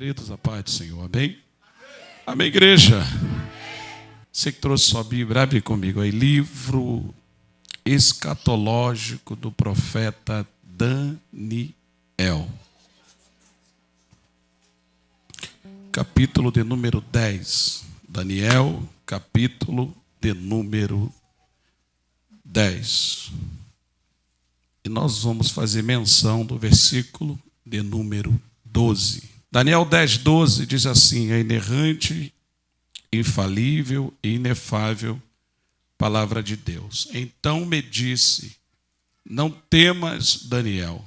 Queridos, a paz do Senhor, amém? Amém, igreja? Você que trouxe sua Bíblia, abre comigo aí, livro escatológico do profeta Daniel. Capítulo de número 10. Daniel, capítulo de número 10. E nós vamos fazer menção do versículo de número 12. Daniel 10, 12 diz assim: a inerrante, infalível e inefável palavra de Deus. Então me disse: não temas, Daniel,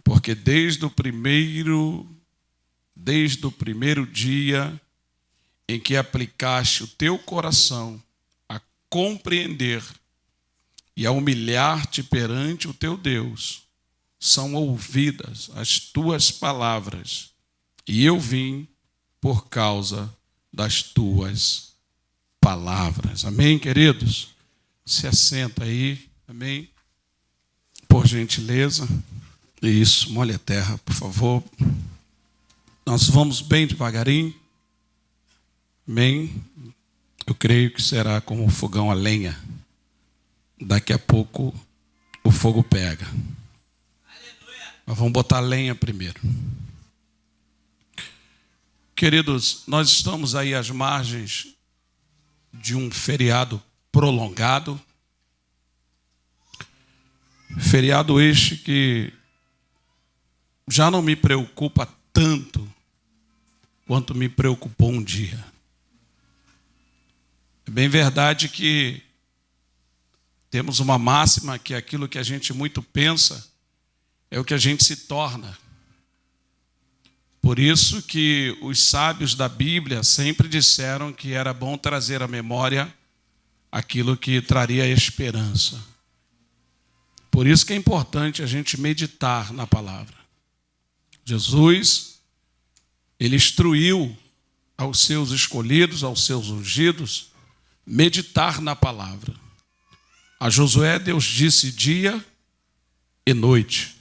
porque desde o primeiro dia em que aplicaste o teu coração a compreender e a humilhar-te perante o teu Deus, são ouvidas as tuas palavras, e eu vim por causa das tuas palavras. Amém, queridos? Se assenta aí, amém? Por gentileza. Isso, molhe a terra, por favor. Nós vamos bem devagarinho. Amém? Eu creio que será como um fogão a lenha. Daqui a pouco o fogo pega. Mas vamos botar a lenha primeiro. Queridos, nós estamos aí às margens de um feriado prolongado. Feriado este que já não me preocupa tanto quanto me preocupou um dia. É bem verdade que temos uma máxima que aquilo que a gente muito pensa é o que a gente se torna. Por isso que os sábios da Bíblia sempre disseram que era bom trazer à memória aquilo que traria esperança. Por isso que é importante a gente meditar na palavra. Jesus, ele instruiu aos seus escolhidos, aos seus ungidos, meditar na palavra. A Josué, Deus disse dia e noite,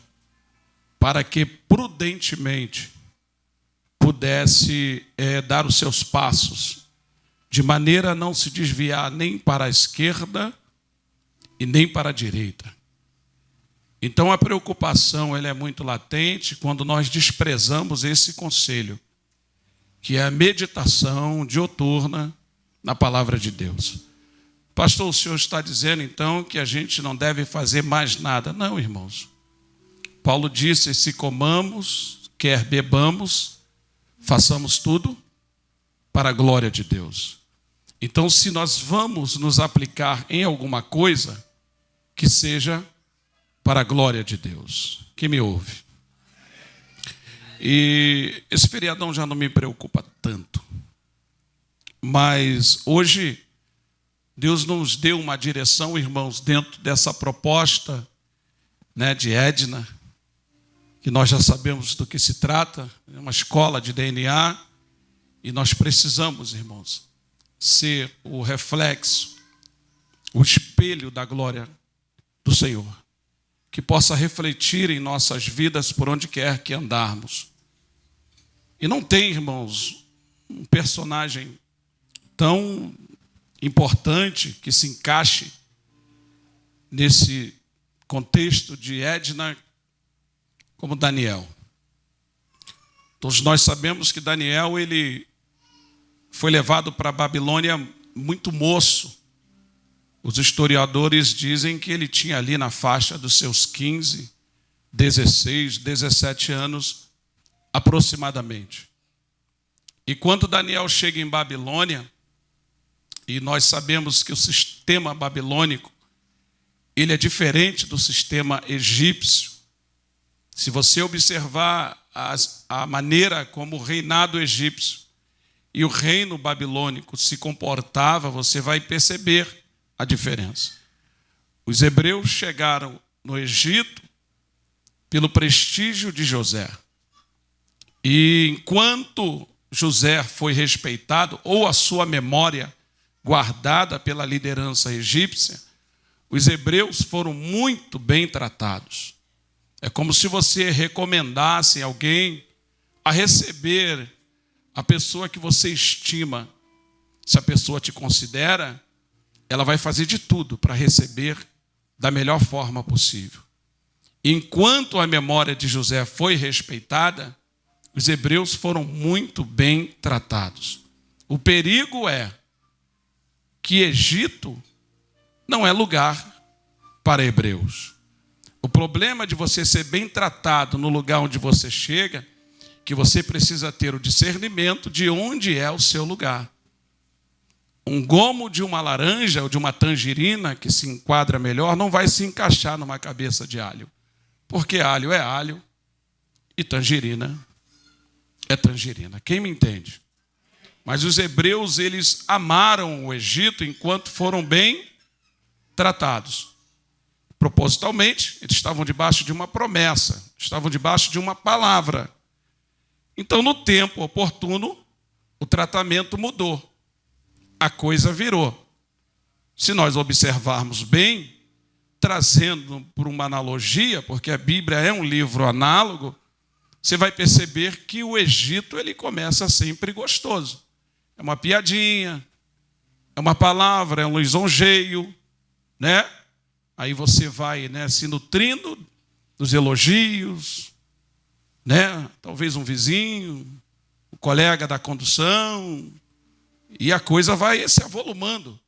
para que prudentemente pudesse dar os seus passos, de maneira a não se desviar nem para a esquerda e nem para a direita. Então a preocupação ela é muito latente quando nós desprezamos esse conselho, que é a meditação diuturna na palavra de Deus. Pastor, o senhor está dizendo então que a gente não deve fazer mais nada. Não, irmãos. Paulo disse: se comamos, quer bebamos, façamos tudo para a glória de Deus. Então, se nós vamos nos aplicar em alguma coisa, que seja para a glória de Deus. Quem me ouve? E esse feriadão já não me preocupa tanto. Mas hoje, Deus nos deu uma direção, irmãos, dentro dessa proposta, de Edna, que nós já sabemos do que se trata, é uma escola de DNA, e nós precisamos, irmãos, ser o reflexo, o espelho da glória do Senhor, que possa refletir em nossas vidas por onde quer que andarmos. E não tem, irmãos, um personagem tão importante que se encaixe nesse contexto de Edna como Daniel. Todos nós sabemos que Daniel ele foi levado para a Babilônia muito moço. Os historiadores dizem que ele tinha ali na faixa dos seus 15, 16, 17 anos aproximadamente. E quando Daniel chega em Babilônia, e nós sabemos que o sistema babilônico ele é diferente do sistema egípcio. Se você observar a maneira como o reinado egípcio e o reino babilônico se comportava, você vai perceber a diferença. Os hebreus chegaram no Egito pelo prestígio de José. E enquanto José foi respeitado, ou a sua memória guardada pela liderança egípcia, os hebreus foram muito bem tratados. É como se você recomendasse alguém a receber a pessoa que você estima. Se a pessoa te considera, ela vai fazer de tudo para receber da melhor forma possível. Enquanto a memória de José foi respeitada, os hebreus foram muito bem tratados. O perigo é que Egito não é lugar para hebreus. O problema de você ser bem tratado no lugar onde você chega, que você precisa ter o discernimento de onde é o seu lugar. Um gomo de uma laranja ou de uma tangerina que se enquadra melhor não vai se encaixar numa cabeça de alho. Porque alho é alho e tangerina é tangerina. Quem me entende? Mas os hebreus, eles amaram o Egito enquanto foram bem tratados. Propositalmente, eles estavam debaixo de uma promessa, estavam debaixo de uma palavra. Então, no tempo oportuno, o tratamento mudou. A coisa virou. Se nós observarmos bem, trazendo por uma analogia, porque a Bíblia é um livro análogo, você vai perceber que o Egito ele começa sempre gostoso. É uma piadinha, é uma palavra, é um lisonjeio, né? Aí você vai, né, se nutrindo dos elogios, né? Talvez um vizinho, um colega da condução, e a coisa vai se avolumando,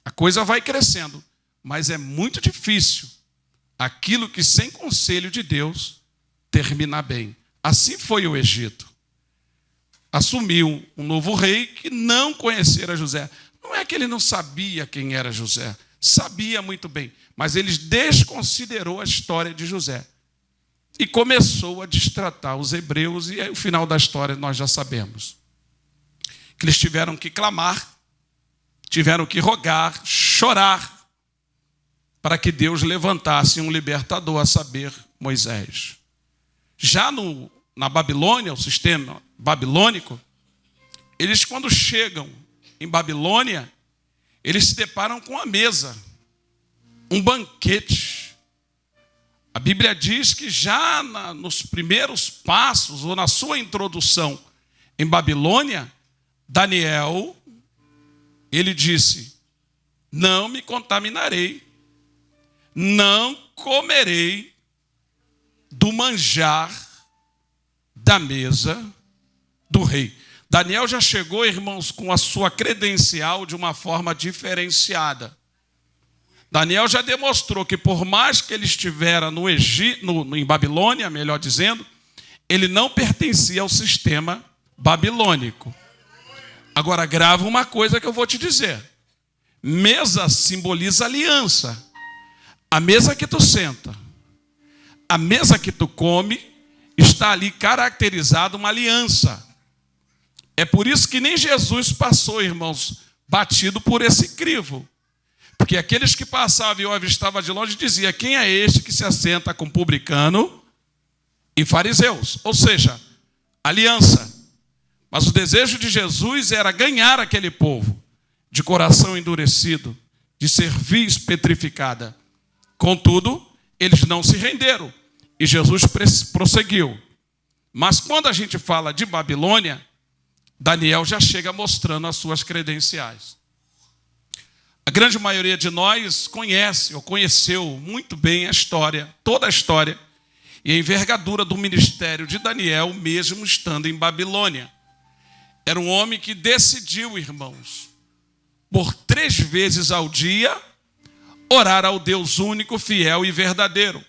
a coisa vai crescendo, mas é muito difícil aquilo que sem conselho de Deus terminar bem. Assim foi o Egito. Assumiu um novo rei que não conhecera José. Não é que ele não sabia quem era José, sabia muito bem, mas ele desconsiderou a história de José e começou a destratar os hebreus, e aí o final da história nós já sabemos. Que eles tiveram que clamar, tiveram que rogar, chorar, para que Deus levantasse um libertador, a saber, Moisés. Já na Babilônia, o sistema babilônico, eles quando chegam em Babilônia, eles se deparam com a mesa, um banquete. A Bíblia diz que já nos primeiros passos, ou na sua introdução em Babilônia, Daniel, ele disse: não me contaminarei, não comerei do manjar da mesa do rei. Daniel já chegou, irmãos, com a sua credencial de uma forma diferenciada. Daniel já demonstrou que por mais que ele estivera no Egito, em Babilônia, melhor dizendo, ele não pertencia ao sistema babilônico. Agora, grava uma coisa que eu vou te dizer. Mesa simboliza aliança. A mesa que tu senta, a mesa que tu come, está ali caracterizada uma aliança. É por isso que nem Jesus passou, irmãos, batido por esse crivo. Porque aqueles que passavam e eu avistava de longe diziam: quem é este que se assenta com publicano e fariseus? Ou seja, aliança. Mas o desejo de Jesus era ganhar aquele povo de coração endurecido, de cerviz petrificada. Contudo, eles não se renderam e Jesus prosseguiu. Mas quando a gente fala de Babilônia, Daniel já chega mostrando as suas credenciais. A grande maioria de nós conhece ou conheceu muito bem a história, toda a história, e a envergadura do ministério de Daniel, mesmo estando em Babilônia. Era um homem que decidiu, irmãos, por 3 vezes ao dia, orar ao Deus único, fiel e verdadeiro.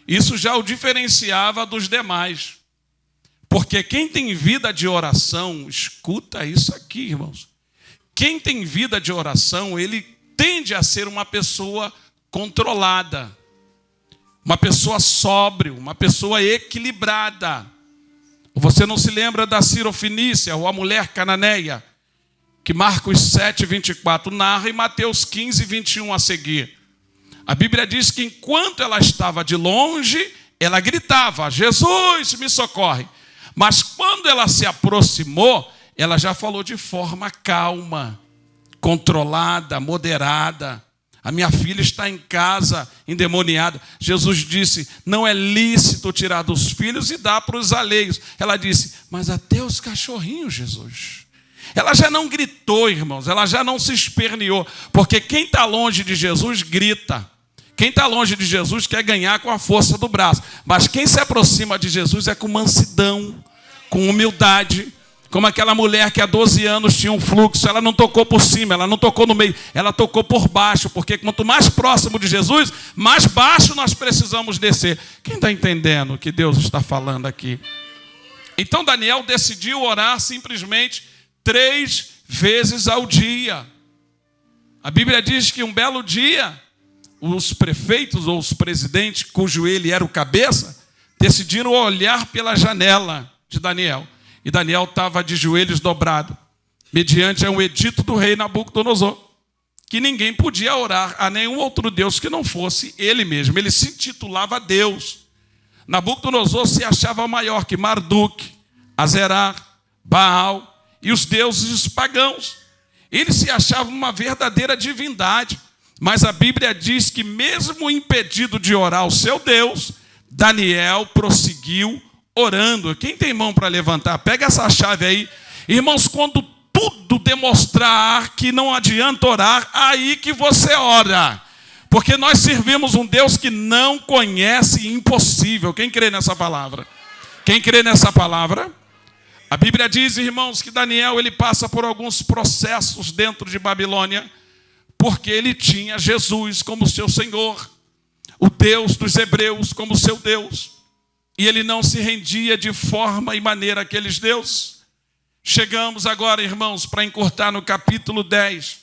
Isso já o diferenciava dos demais. Porque quem tem vida de oração, escuta isso aqui, irmãos. Quem tem vida de oração, ele tende a ser uma pessoa controlada, uma pessoa sóbria, uma pessoa equilibrada. Você não se lembra da Cirofenícia, ou a mulher cananeia, que Marcos 7, 24 narra e Mateus 15, 21 a seguir. A Bíblia diz que enquanto ela estava de longe, ela gritava: Jesus, me socorre. Mas quando ela se aproximou, ela já falou de forma calma, controlada, moderada. A minha filha está em casa, endemoniada. Jesus disse, não é lícito tirar dos filhos e dar para os alheios. Ela disse, mas até os cachorrinhos, Jesus. Ela já não gritou, irmãos, ela já não se esperneou. Porque quem está longe de Jesus grita. Quem está longe de Jesus quer ganhar com a força do braço. Mas quem se aproxima de Jesus é com mansidão, com humildade. Como aquela mulher que há 12 anos tinha um fluxo, ela não tocou por cima, ela não tocou no meio, ela tocou por baixo, porque quanto mais próximo de Jesus, mais baixo nós precisamos descer. Quem está entendendo o que Deus está falando aqui? Então Daniel decidiu orar simplesmente 3 vezes ao dia. A Bíblia diz que um belo dia, os prefeitos ou os presidentes, cujo ele era o cabeça, decidiram olhar pela janela de Daniel. E Daniel estava de joelhos dobrados, mediante um edito do rei Nabucodonosor, que ninguém podia orar a nenhum outro Deus que não fosse ele mesmo. Ele se intitulava Deus. Nabucodonosor se achava maior que Marduk, Azerar, Baal e os deuses pagãos. Ele se achava uma verdadeira divindade. Mas a Bíblia diz que mesmo impedido de orar ao seu Deus, Daniel prosseguiu orando. Quem tem mão para levantar? Pega essa chave aí. Irmãos, quando tudo demonstrar que não adianta orar, aí que você ora. Porque nós servimos um Deus que não conhece impossível. Quem crê nessa palavra? Quem crê nessa palavra? A Bíblia diz, irmãos, que Daniel ele passa por alguns processos dentro de Babilônia, porque ele tinha Jesus como seu Senhor, o Deus dos hebreus como seu Deus. E ele não se rendia de forma e maneira àqueles deuses. Chegamos agora, irmãos, para encurtar no capítulo 10.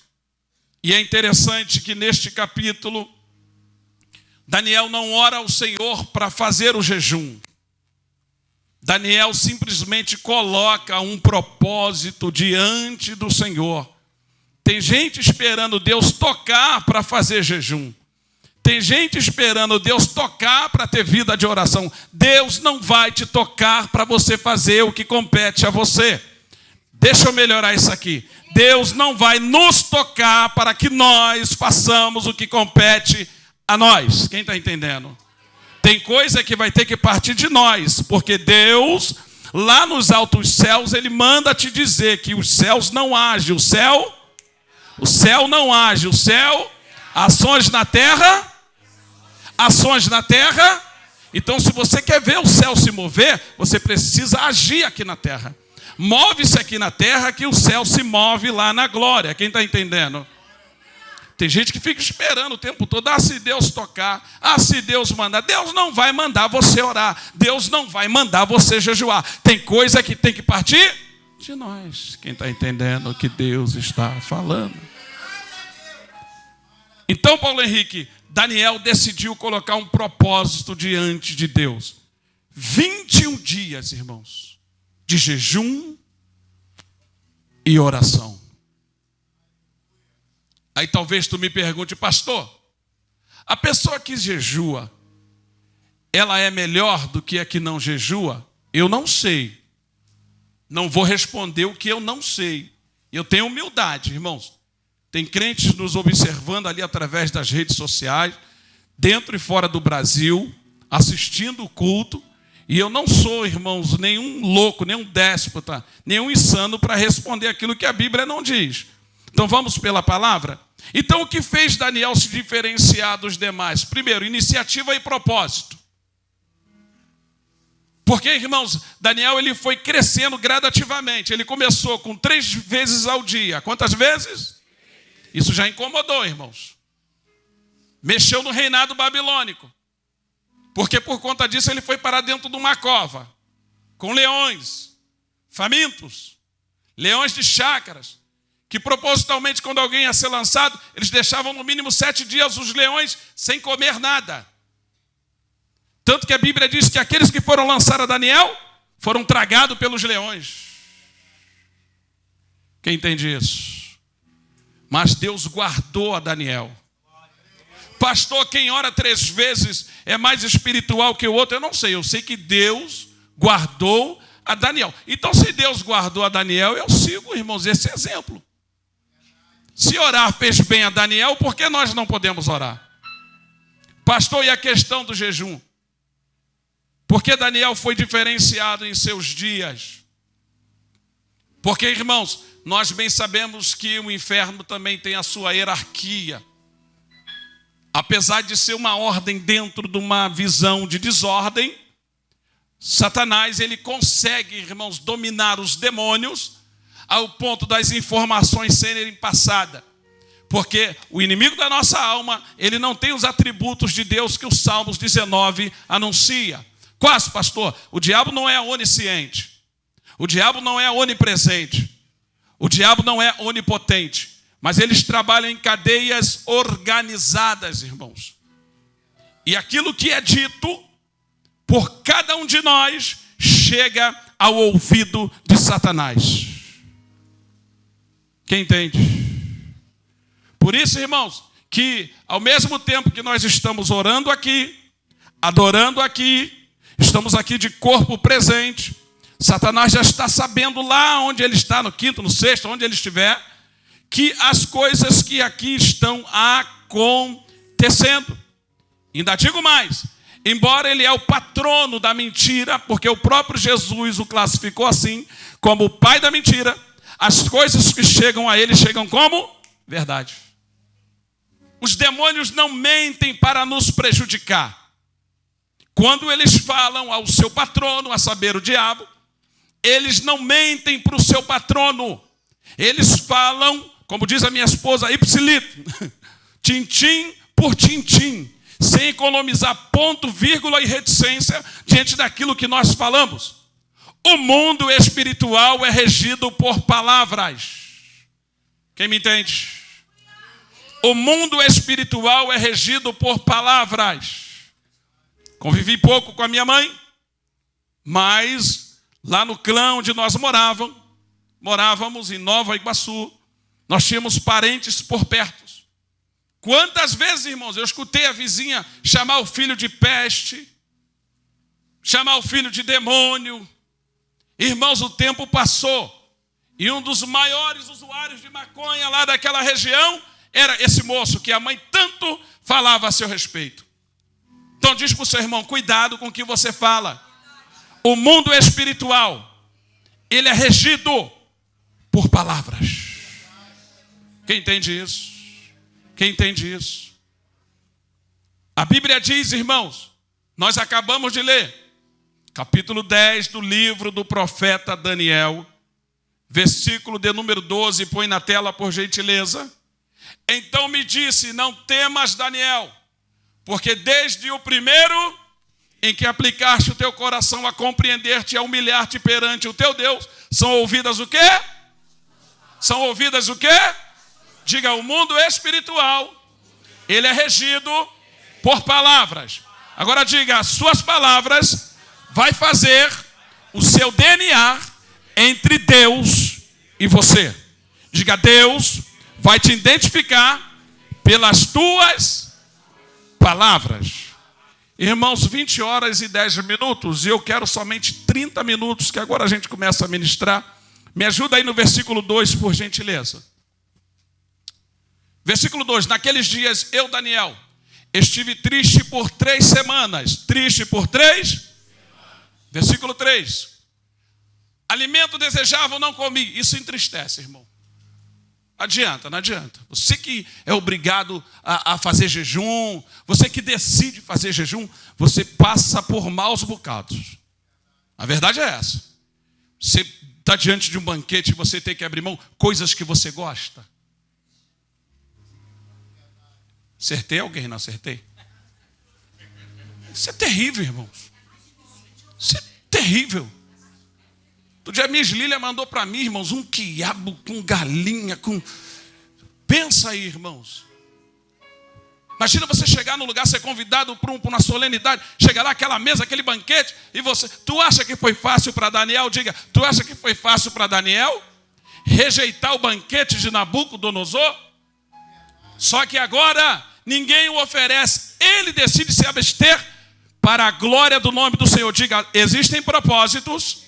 E é interessante que neste capítulo, Daniel não ora ao Senhor para fazer o jejum. Daniel simplesmente coloca um propósito diante do Senhor. Tem gente esperando Deus tocar para fazer jejum. Tem gente esperando Deus tocar para ter vida de oração. Deus não vai te tocar para você fazer o que compete a você. Deixa eu melhorar isso aqui. Deus não vai nos tocar para que nós façamos o que compete a nós. Quem está entendendo? Tem coisa que vai ter que partir de nós, porque Deus, lá nos altos céus, Ele manda te dizer que os céus não agem. O céu não age. O céu, ações na terra... Ações na terra. Então, se você quer ver o céu se mover, você precisa agir aqui na terra. Move-se aqui na terra que o céu se move lá na glória. Quem está entendendo? Tem gente que fica esperando o tempo todo. Se Deus tocar, se Deus mandar. Deus não vai mandar você orar. Deus não vai mandar você jejuar. Tem coisa que tem que partir de nós. Quem está entendendo o que Deus está falando? Então, Paulo Henrique, Daniel decidiu colocar um propósito diante de Deus. 21 dias, irmãos, de jejum e oração. Aí talvez tu me pergunte, pastor, a pessoa que jejua, ela é melhor do que a que não jejua? Eu não sei. Não vou responder o que eu não sei. Eu tenho humildade, irmãos. Tem crentes nos observando ali através das redes sociais, dentro e fora do Brasil, assistindo o culto. E eu não sou, irmãos, nenhum louco, nenhum déspota, nenhum insano para responder aquilo que a Bíblia não diz. Então vamos pela palavra? Então o que fez Daniel se diferenciar dos demais? Primeiro, iniciativa e propósito. Porque, irmãos, Daniel ele foi crescendo gradativamente. Ele começou com 3 vezes ao dia. Quantas vezes? Isso já incomodou, irmãos. Mexeu no reinado babilônico. Porque por conta disso ele foi parar dentro de uma cova. Com leões, famintos, leões de chácaras. Que propositalmente quando alguém ia ser lançado, eles deixavam no mínimo 7 dias os leões sem comer nada. Tanto que a Bíblia diz que aqueles que foram lançar a Daniel foram tragados pelos leões. Quem entende isso? Mas Deus guardou a Daniel. Pastor, quem ora 3 vezes é mais espiritual que o outro? Eu não sei. Eu sei que Deus guardou a Daniel. Então, se Deus guardou a Daniel, eu sigo, irmãos, esse exemplo. Se orar fez bem a Daniel, por que nós não podemos orar? Pastor, e a questão do jejum? Porque Daniel foi diferenciado em seus dias? Porque, irmãos, nós bem sabemos que o inferno também tem a sua hierarquia. Apesar de ser uma ordem dentro de uma visão de desordem, Satanás, ele consegue, irmãos, dominar os demônios ao ponto das informações serem passadas. Porque o inimigo da nossa alma, ele não tem os atributos de Deus que o Salmos 19 anuncia. Quase, pastor, o diabo não é onisciente. O diabo não é onipresente. O diabo não é onipotente. Mas eles trabalham em cadeias organizadas, irmãos. E aquilo que é dito por cada um de nós chega ao ouvido de Satanás. Quem entende? Por isso, irmãos, que ao mesmo tempo que nós estamos orando aqui, adorando aqui, estamos aqui de corpo presente, Satanás já está sabendo lá onde ele está, no quinto, no sexto, onde ele estiver, que as coisas que aqui estão acontecendo. Ainda digo mais, embora ele é o patrono da mentira, porque o próprio Jesus o classificou assim, como o pai da mentira, as coisas que chegam a ele chegam como verdade. Os demônios não mentem para nos prejudicar. Quando eles falam ao seu patrono, a saber, o diabo, eles não mentem para o seu patrono. Eles falam, como diz a minha esposa, ipsilito, tintim por tintim, sem economizar ponto, vírgula e reticência diante daquilo que nós falamos. O mundo espiritual é regido por palavras. Quem me entende? O mundo espiritual é regido por palavras. Convivi pouco com a minha mãe, mas lá no clã onde nós morávamos em Nova Iguaçu, nós tínhamos parentes por perto. Quantas vezes, irmãos, eu escutei a vizinha chamar o filho de peste, chamar o filho de demônio. Irmãos, o tempo passou e um dos maiores usuários de maconha lá daquela região era esse moço que a mãe tanto falava a seu respeito. Então diz para o seu irmão, cuidado com o que você fala. O mundo espiritual, ele é regido por palavras. Quem entende isso? Quem entende isso? A Bíblia diz, irmãos, nós acabamos de ler, capítulo 10 do livro do profeta Daniel, versículo de número 12, põe na tela por gentileza. Então me disse, não temas, Daniel, porque desde o primeiro em que aplicaste o teu coração a compreender-te e a humilhar-te perante o teu Deus, são ouvidas o quê? São ouvidas o quê? Diga, o mundo espiritual, ele é regido por palavras. Agora diga, as suas palavras vai fazer o seu DNA entre Deus e você. Diga, Deus vai te identificar pelas tuas palavras. Irmãos, 20 horas e 10 minutos, e eu quero somente 30 minutos, que agora a gente começa a ministrar. Me ajuda aí no versículo 2, por gentileza. Versículo 2, naqueles dias eu, Daniel, estive triste por 3 semanas. Triste por 3 semanas. Versículo 3. Alimento desejável, não comi. Isso entristece, irmão. Não adianta. Você que é obrigado a fazer jejum, você que decide fazer jejum, você passa por maus bocados. A verdade é essa. Você está diante de um banquete e você tem que abrir mão coisas que você gosta. Acertei alguém? Não acertei? Isso é terrível, irmãos. Isso é terrível. Outro dia a Miss Lília mandou para mim, irmãos, um quiabo com galinha, com... Pensa aí, irmãos. Imagina você chegar no lugar, ser convidado para uma solenidade, chegar lá, aquela mesa, aquele banquete, e você... Tu acha que foi fácil para Daniel? Diga, tu acha que foi fácil para Daniel rejeitar o banquete de Nabucodonosor? Só que agora ninguém o oferece. Ele decide se abster para a glória do nome do Senhor. Diga, existem propósitos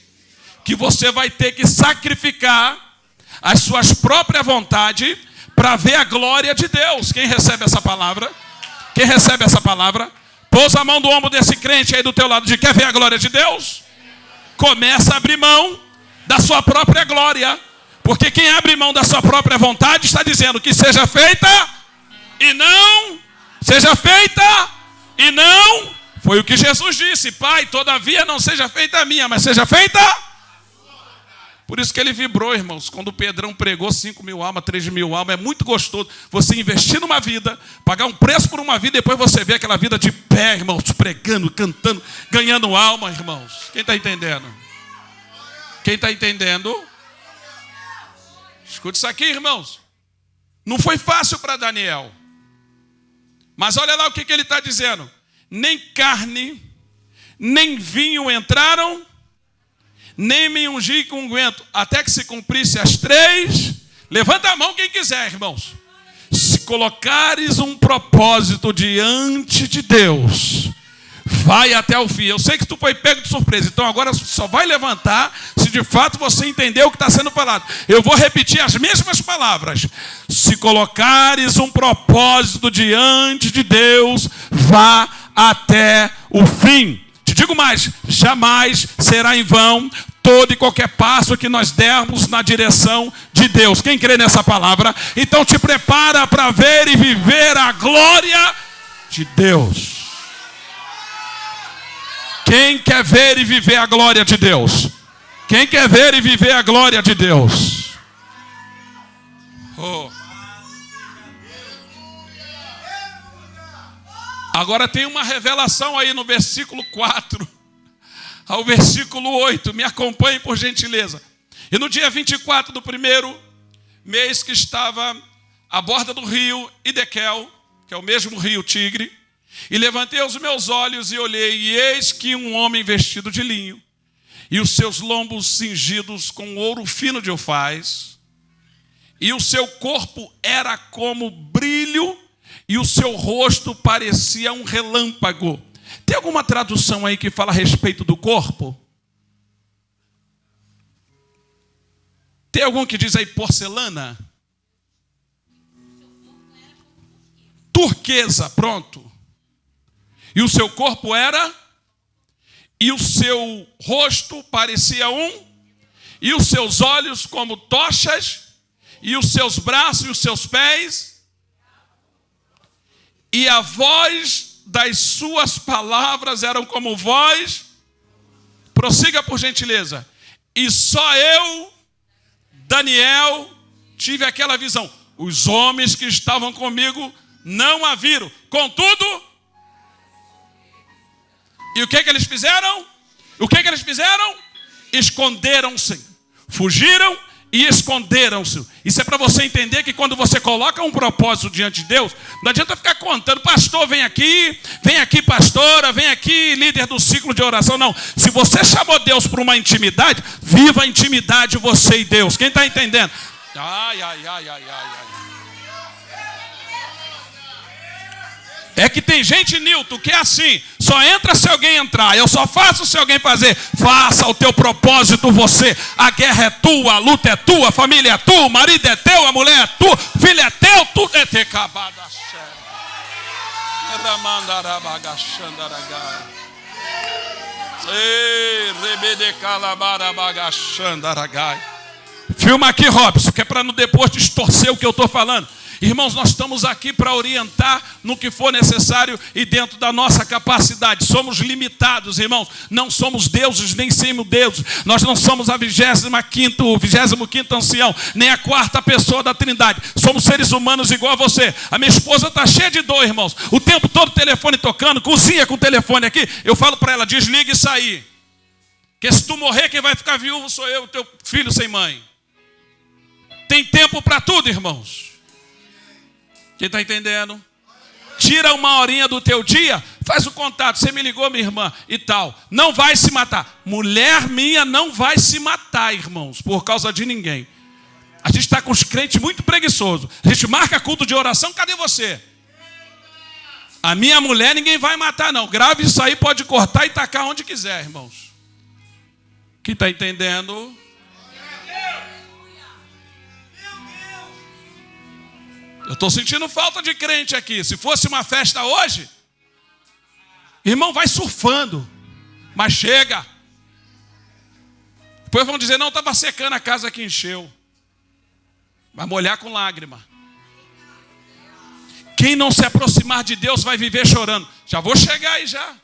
que você vai ter que sacrificar as suas próprias vontades para ver a glória de Deus. Quem recebe essa palavra? Quem recebe essa palavra? Pousa a mão do ombro desse crente aí do teu lado. Quer ver a glória de Deus? Começa a abrir mão da sua própria glória. Porque quem abre mão da sua própria vontade está dizendo que seja feita e não. Seja feita e não. Foi o que Jesus disse. Pai, todavia não seja feita a minha, mas seja feita. Por isso que ele vibrou, irmãos. Quando o Pedrão pregou 5.000 almas, 3.000 almas, é muito gostoso você investir numa vida, pagar um preço por uma vida, e depois você vê aquela vida de pé, irmãos, pregando, cantando, ganhando alma, irmãos. Quem está entendendo? Quem está entendendo? Escute isso aqui, irmãos. Não foi fácil para Daniel. Mas olha lá o que ele está dizendo. Nem carne, nem vinho entraram, nem me ungi com unguento, até que se cumprisse as 3. Levanta a mão quem quiser, irmãos. Se colocares um propósito diante de Deus, vai até o fim. Eu sei que tu foi pego de surpresa, então agora só vai levantar se de fato você entendeu o que está sendo falado. Eu vou repetir as mesmas palavras. Se colocares um propósito diante de Deus, vá até o fim. Te digo mais, jamais será em vão todo e qualquer passo que nós dermos na direção de Deus. Quem crê nessa palavra? Então te prepara para ver e viver a glória de Deus. Quem quer ver e viver a glória de Deus? Quem quer ver e viver a glória de Deus? Oh. Agora tem uma revelação aí no versículo 4 ao versículo 8. Me acompanhe por gentileza. E no dia 24 do primeiro mês que estava à borda do rio Idequel, que é o mesmo rio Tigre, e levantei os meus olhos e olhei, e eis que um homem vestido de linho, e os seus lombos cingidos com ouro fino de ofaz, e o seu corpo era como brilho, e o seu rosto parecia um relâmpago. Tem alguma tradução aí que fala a respeito do corpo? Tem algum que diz aí porcelana? Turquesa, pronto. E o seu corpo era? E o seu rosto parecia e os seus olhos como tochas, e os seus braços e os seus pés, e a voz das suas palavras eram como voz. Prossiga por gentileza. E só eu, Daniel, tive aquela visão. Os homens que estavam comigo não a viram. Contudo, e o que eles fizeram? O que eles fizeram? Esconderam-se. Fugiram e esconderam-se. Isso é para você entender que quando você coloca um propósito diante de Deus, não adianta ficar contando, pastor, vem aqui, pastora, vem aqui, líder do ciclo de oração. Não, se você chamou Deus para uma intimidade, viva a intimidade você e Deus. Quem está entendendo? Ai. É que tem gente, Nilton, que é assim, só entra se alguém entrar, eu só faço se alguém fazer. Faça o teu propósito você. A guerra é tua, a luta é tua, a família é tua, o marido é teu, a mulher é tua, filho é teu, tudo é teu. Filma aqui, Robson, que é para não depois distorcer o que eu estou falando. Irmãos, nós estamos aqui para orientar no que for necessário e dentro da nossa capacidade. Somos limitados, irmãos. Não somos deuses nem semideuses. Nós não somos a 25º ancião, nem a 4ª pessoa da Trindade. Somos seres humanos igual a você. A minha esposa está cheia de dor, irmãos. O tempo todo o telefone tocando, cozinha com o telefone aqui. Eu falo para ela, desliga isso aí. Porque se tu morrer, quem vai ficar viúvo sou eu, teu filho sem mãe. Tem tempo para tudo, irmãos. Quem está entendendo? Tira uma horinha do teu dia, faz o contato. Você me ligou, minha irmã, e tal. Não vai se matar. Mulher minha não vai se matar, irmãos, por causa de ninguém. A gente está com os crentes muito preguiçosos. A gente marca culto de oração, cadê você? A minha mulher ninguém vai matar, não. Grave isso aí, pode cortar e tacar onde quiser, irmãos. Quem está entendendo? Eu estou sentindo falta de crente aqui. Se fosse uma festa hoje, irmão, vai surfando. Mas chega. Depois vão dizer, não, estava secando a casa que encheu. Vai molhar com lágrima. Quem não se aproximar de Deus vai viver chorando. Já vou chegar aí já.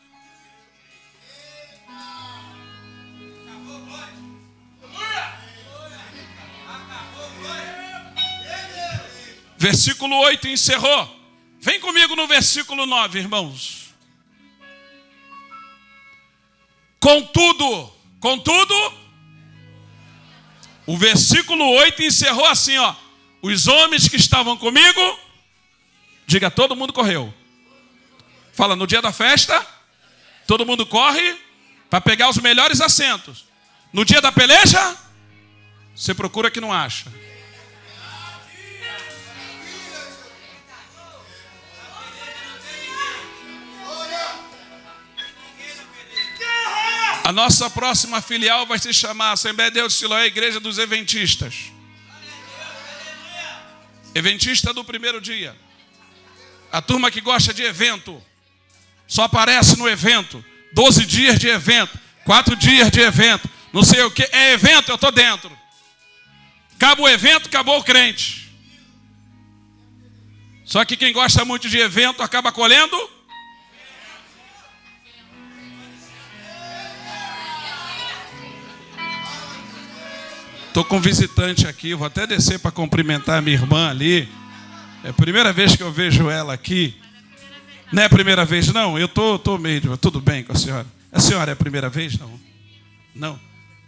Versículo 8 encerrou. Vem comigo no versículo 9, irmãos. Contudo, o versículo 8 encerrou assim, ó. Os homens que estavam comigo, diga, todo mundo correu. Fala, no dia da festa, todo mundo corre para pegar os melhores assentos. No dia da peleja, você procura que não acha. A nossa próxima filial vai se chamar Assembleia de Deus de Siloé, Igreja dos Eventistas. Eventista do primeiro dia. A turma que gosta de evento. Só aparece no evento. 12 dias de evento. 4 dias de evento. Não sei o que. É evento, eu estou dentro. Acaba o evento, acabou o crente. Só que quem gosta muito de evento acaba colhendo. Estou com um visitante aqui, vou até descer para cumprimentar a minha irmã ali. É a primeira vez que eu vejo ela aqui. Não é a primeira vez, não? Eu estou meio... Tudo bem com a senhora? A senhora é a primeira vez, não? Não?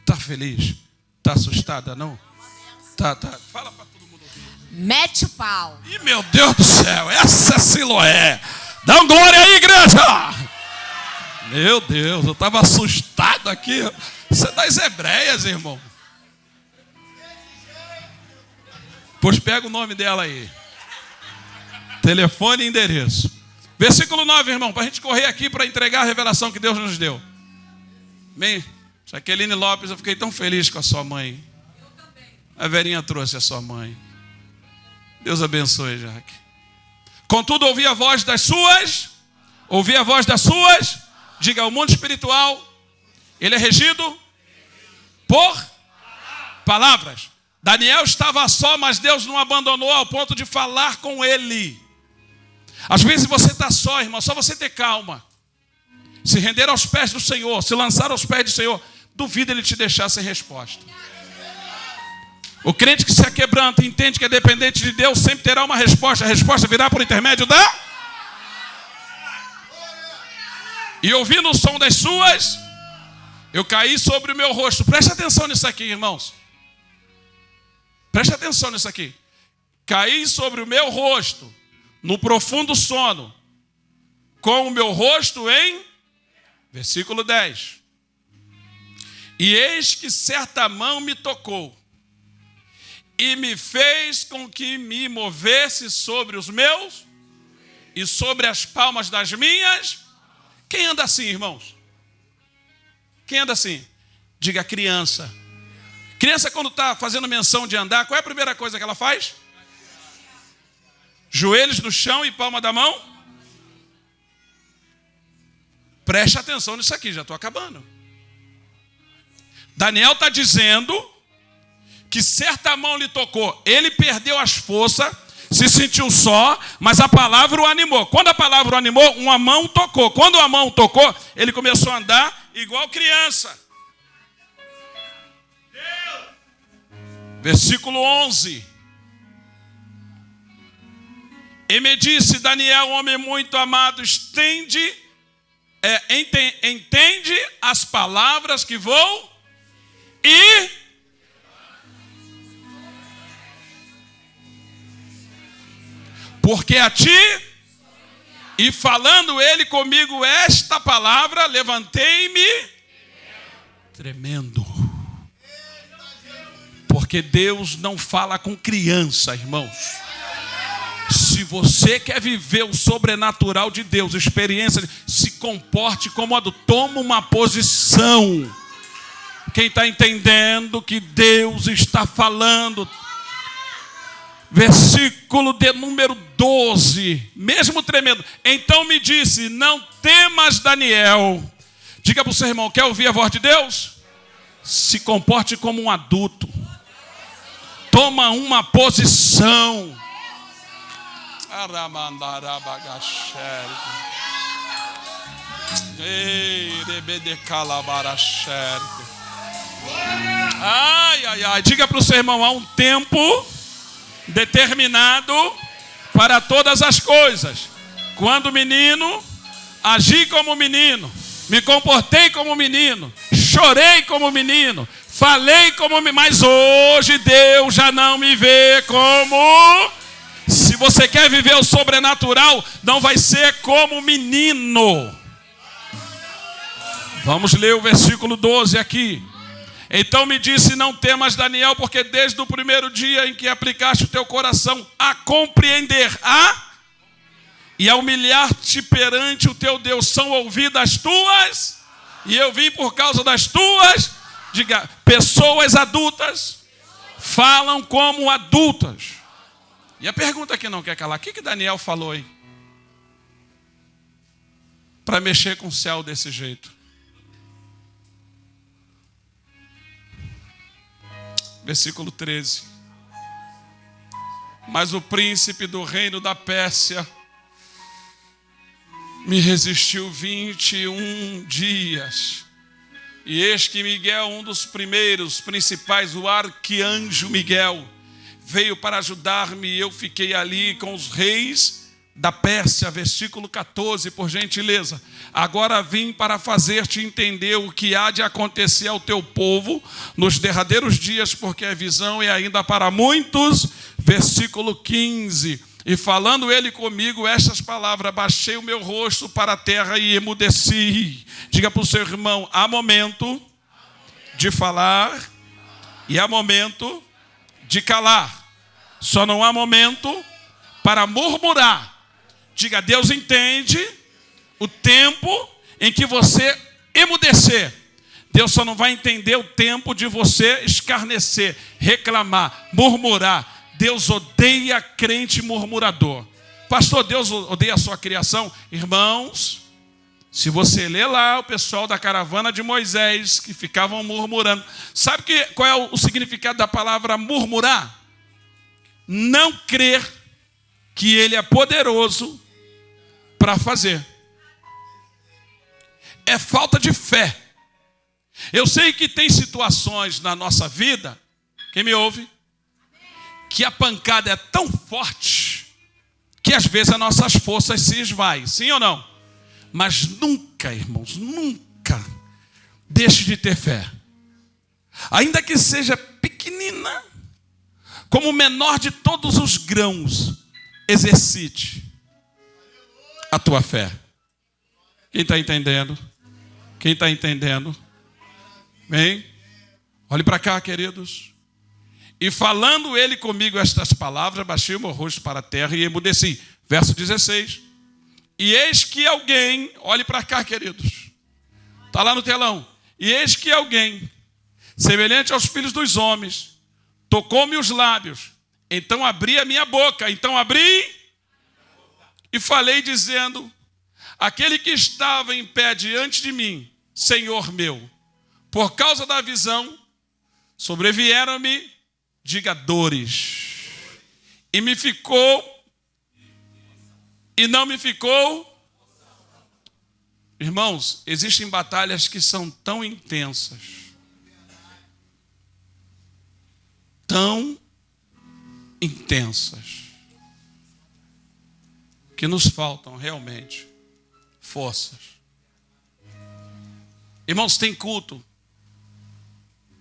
Está feliz? Está assustada, não? Tá. Fala para todo mundo ouvir. Mete o pau. Ih, meu Deus do céu, essa é Siloé. Dá um glória aí, igreja! Meu Deus, eu estava assustado aqui. Você é das Hebreias, irmão. Pois pega o nome dela aí. Telefone e endereço. Versículo 9, irmão, para a gente correr aqui para entregar a revelação que Deus nos deu. Amém? Jaqueline Lopes, eu fiquei tão feliz com a sua mãe. Eu também. A Verinha trouxe a sua mãe. Deus abençoe, Jaque. Contudo, ouvi a voz das suas. Diga, o mundo espiritual, ele é regido por palavras. Daniel estava só, mas Deus não abandonou ao ponto de falar com ele. Às vezes você está só, irmão, só você ter calma. Se render aos pés do Senhor, se lançar aos pés do Senhor, duvida ele te deixar sem resposta. O crente que se aquebranta e entende que é dependente de Deus, sempre terá uma resposta. A resposta virá por intermédio da... E ouvindo o som das suas, eu caí sobre o meu rosto. Preste atenção nisso aqui, irmãos. Preste atenção nisso aqui. Caí sobre o meu rosto, no profundo sono, com o meu rosto em... Versículo 10. E eis que certa mão me tocou, e me fez com que me movesse sobre os meus, e sobre as palmas das minhas. Quem anda assim, irmãos? Quem anda assim? Diga, criança. Criança, quando está fazendo menção de andar, qual é a primeira coisa que ela faz? Joelhos no chão e palma da mão. Preste atenção nisso aqui, já estou acabando. Daniel está dizendo que certa mão lhe tocou. Ele perdeu as forças, se sentiu só, mas a palavra o animou. Quando a palavra o animou, uma mão tocou. Quando a mão tocou, ele começou a andar igual criança. Versículo 11. E me disse, Daniel, homem muito amado, entende as palavras que vou e... Porque a ti, e falando ele comigo esta palavra, levantei-me tremendo. Porque Deus não fala com criança, irmãos. Se você quer viver o sobrenatural de Deus, experiência, se comporte como adulto, toma uma posição. Quem está entendendo que Deus está falando? Versículo de número 12, mesmo tremendo. Então me disse: não temas, Daniel. Diga para o seu irmão: quer ouvir a voz de Deus? Se comporte como um adulto. Toma uma posição. Diga para o seu irmão: há um tempo determinado para todas as coisas. Quando menino, agi como menino, me comportei como menino, chorei como menino, falei como menino, mas hoje Deus já não me vê como. Se você quer viver o sobrenatural, não vai ser como menino. Vamos ler o versículo 12 aqui. Então me disse: não temas, Daniel, porque desde o primeiro dia em que aplicaste o teu coração a compreender e a humilhar-te perante o teu Deus, são ouvidas tuas, e eu vim por causa das tuas. Diga: pessoas adultas falam como adultas. E a pergunta que não quer calar: o que Daniel falou aí para mexer com o céu desse jeito? Versículo 13. Mas o príncipe do reino da Pérsia me resistiu 21 dias. E eis que Miguel, um dos primeiros principais, o arcanjo Miguel, veio para ajudar-me, e eu fiquei ali com os reis da Pérsia. Versículo 14, por gentileza. Agora vim para fazer-te entender o que há de acontecer ao teu povo nos derradeiros dias, porque a visão é ainda para muitos. Versículo 15. E falando ele comigo estas palavras, baixei o meu rosto para a terra e emudeci. Diga para o seu irmão: há momento de falar e há momento de calar. Só não há momento para murmurar. Diga: Deus entende o tempo em que você emudecer. Deus só não vai entender o tempo de você escarnecer, reclamar, murmurar. Deus odeia crente murmurador. Pastor, Deus odeia a sua criação? Irmãos, se você ler lá o pessoal da caravana de Moisés, que ficavam murmurando. Sabe qual é o significado da palavra murmurar? Não crer que ele é poderoso para fazer. É falta de fé. Eu sei que tem situações na nossa vida, quem me ouve, que a pancada é tão forte que às vezes as nossas forças se esvaem. Sim ou não? Mas nunca, irmãos, nunca deixe de ter fé. Ainda que seja pequenina, como o menor de todos os grãos, exercite a tua fé. Quem está entendendo? Quem está entendendo? Bem, olhe para cá, queridos. E falando ele comigo estas palavras, baixei o meu rosto para a terra e emudeci. Verso 16. E eis que alguém, olhe para cá, queridos. Está lá no telão. E eis que alguém, semelhante aos filhos dos homens, tocou-me os lábios. Então abri a minha boca. Então abri e falei dizendo: aquele que estava em pé diante de mim, Senhor meu, por causa da visão, sobrevieram-me, diga, dores. E me ficou, e não me ficou. Irmãos, existem batalhas que são tão intensas, tão intensas, que nos faltam realmente forças. Irmãos, tem culto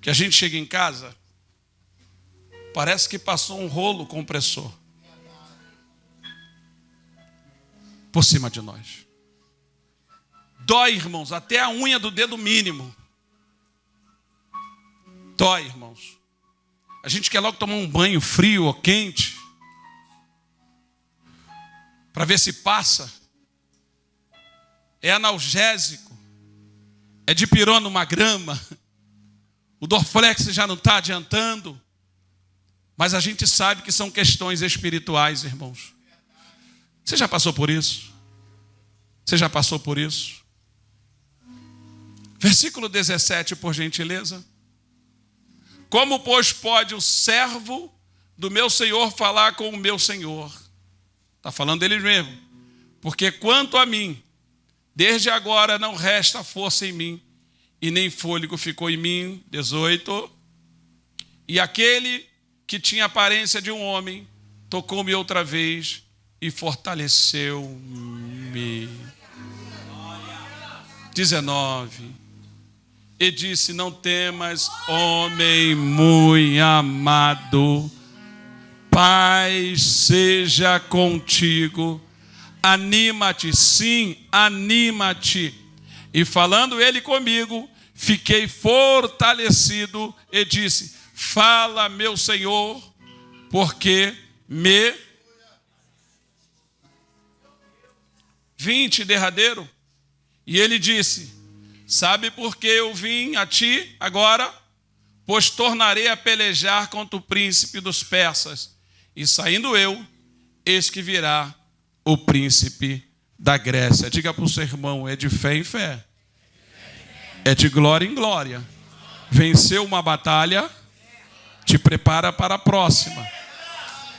que a gente chega em casa, parece que passou um rolo compressor por cima de nós. Dói, irmãos, até a unha do dedo mínimo. Dói, irmãos. A gente quer logo tomar um banho frio ou quente para ver se passa. É analgésico. É dipirona uma grama. O Dorflex já não está adiantando. Mas a gente sabe que são questões espirituais, irmãos. Você já passou por isso? Você já passou por isso? Versículo 17, por gentileza. Como, pois, pode o servo do meu Senhor falar com o meu Senhor? Está falando dele mesmo. Porque quanto a mim, desde agora não resta força em mim, e nem fôlego ficou em mim. 18. E aquele que tinha aparência de um homem, tocou-me outra vez e fortaleceu-me. 19. E disse: não temas, homem muito amado, paz seja contigo, anima-te, sim, anima-te. E falando ele comigo, fiquei fortalecido e disse: fala, meu Senhor, porque me... 20, derradeiro. E ele disse: sabe por que eu vim a ti agora? Pois tornarei a pelejar contra o príncipe dos persas. E saindo eu, eis que virá o príncipe da Grécia. Diga para o seu irmão: é de fé em fé, é de glória em glória. Venceu uma batalha, te prepara para a próxima.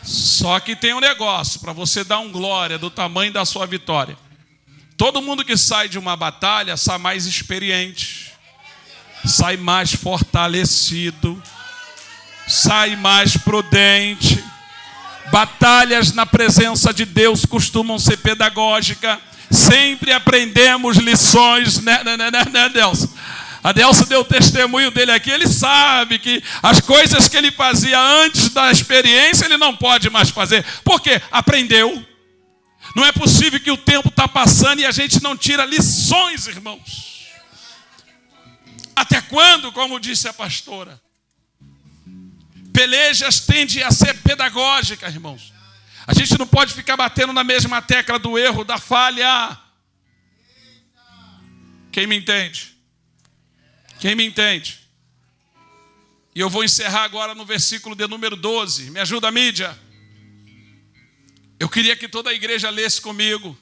Só que tem um negócio, para você dar um glória do tamanho da sua vitória. Todo mundo que sai de uma batalha sai mais experiente, sai mais fortalecido, sai mais prudente. Batalhas na presença de Deus costumam ser pedagógicas. Sempre aprendemos lições, né, Adelson? Adelson deu o testemunho dele aqui. Ele sabe que as coisas que ele fazia antes da experiência, ele não pode mais fazer. Por quê? Aprendeu. Não é possível que o tempo está passando e a gente não tira lições, irmãos. Até quando, como disse a pastora? Pelejas tendem a ser pedagógicas, irmãos. A gente não pode ficar batendo na mesma tecla do erro, da falha. Quem me entende? Quem me entende? E eu vou encerrar agora no versículo de número 12. Me ajuda, mídia. Eu queria que toda a igreja lesse comigo.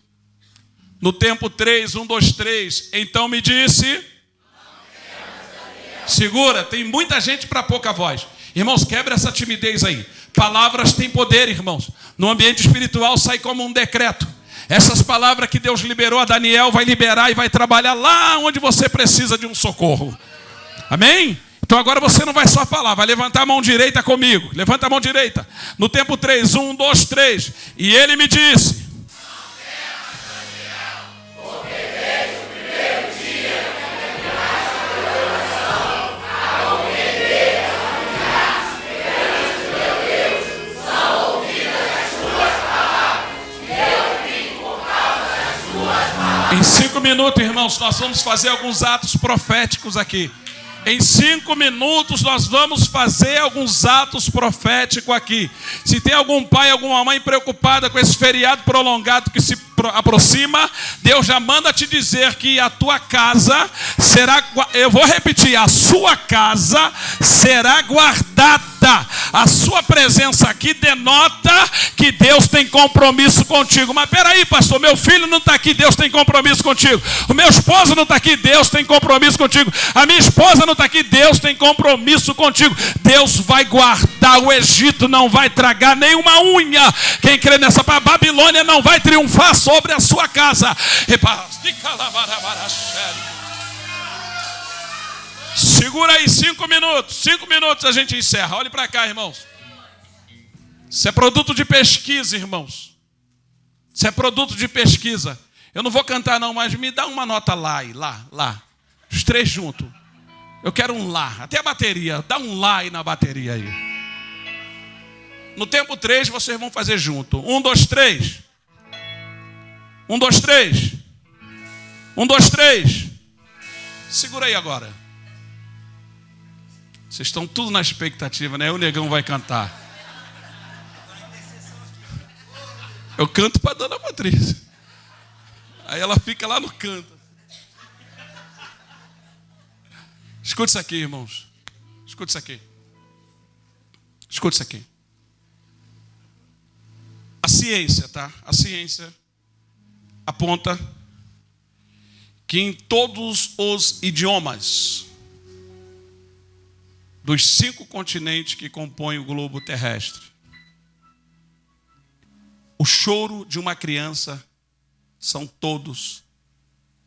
No tempo 3, 1, 2, 3. Então me disse... Segura, tem muita gente para pouca voz. Irmãos, quebra essa timidez aí. Palavras têm poder, irmãos. No ambiente espiritual sai como um decreto. Essas palavras que Deus liberou a Daniel, vai liberar e vai trabalhar lá onde você precisa de um socorro. Amém? Então agora você não vai só falar, vai levantar a mão direita comigo. Levanta a mão direita. No tempo 3, 1, 2, 3. E ele me disse... Em 5 minutos, irmãos, nós vamos fazer alguns atos proféticos aqui. Em 5 minutos nós vamos fazer alguns atos proféticos aqui. Se tem algum pai, alguma mãe preocupada com esse feriado prolongado que se aproxima, Deus já manda te dizer que a tua casa será, eu vou repetir, a sua casa será guardada. A sua presença aqui denota que Deus tem compromisso contigo. Mas peraí, pastor, meu filho não está aqui, Deus tem compromisso contigo. O meu esposo não está aqui, Deus tem compromisso contigo. A minha esposa não está aqui, Deus tem compromisso contigo. Deus vai guardar, o Egito não vai tragar nenhuma unha. Quem crê nessa palavra, Babilônia não vai triunfar sobre a sua casa. Segura aí 5 minutos. 5 minutos a gente encerra. Olhe para cá, irmãos. Isso é produto de pesquisa, irmãos. Isso é produto de pesquisa. Eu não vou cantar não, mas me dá uma nota lá e lá. Os 3 juntos. Eu quero um lá. Até a bateria. Dá um lá aí na bateria aí. No tempo 3 vocês vão fazer junto. 1, 2, 3. 1, 2, 3. 1, 2, 3. Segura aí agora. Vocês estão tudo na expectativa, né? O negão vai cantar. Eu canto para a dona Patrícia. Aí ela fica lá no canto. Escuta isso aqui, irmãos. Escuta isso aqui. Escuta isso aqui. ciência, tá? A ciência aponta que em todos os idiomas dos 5 continentes que compõem o globo terrestre, o choro de uma criança são todos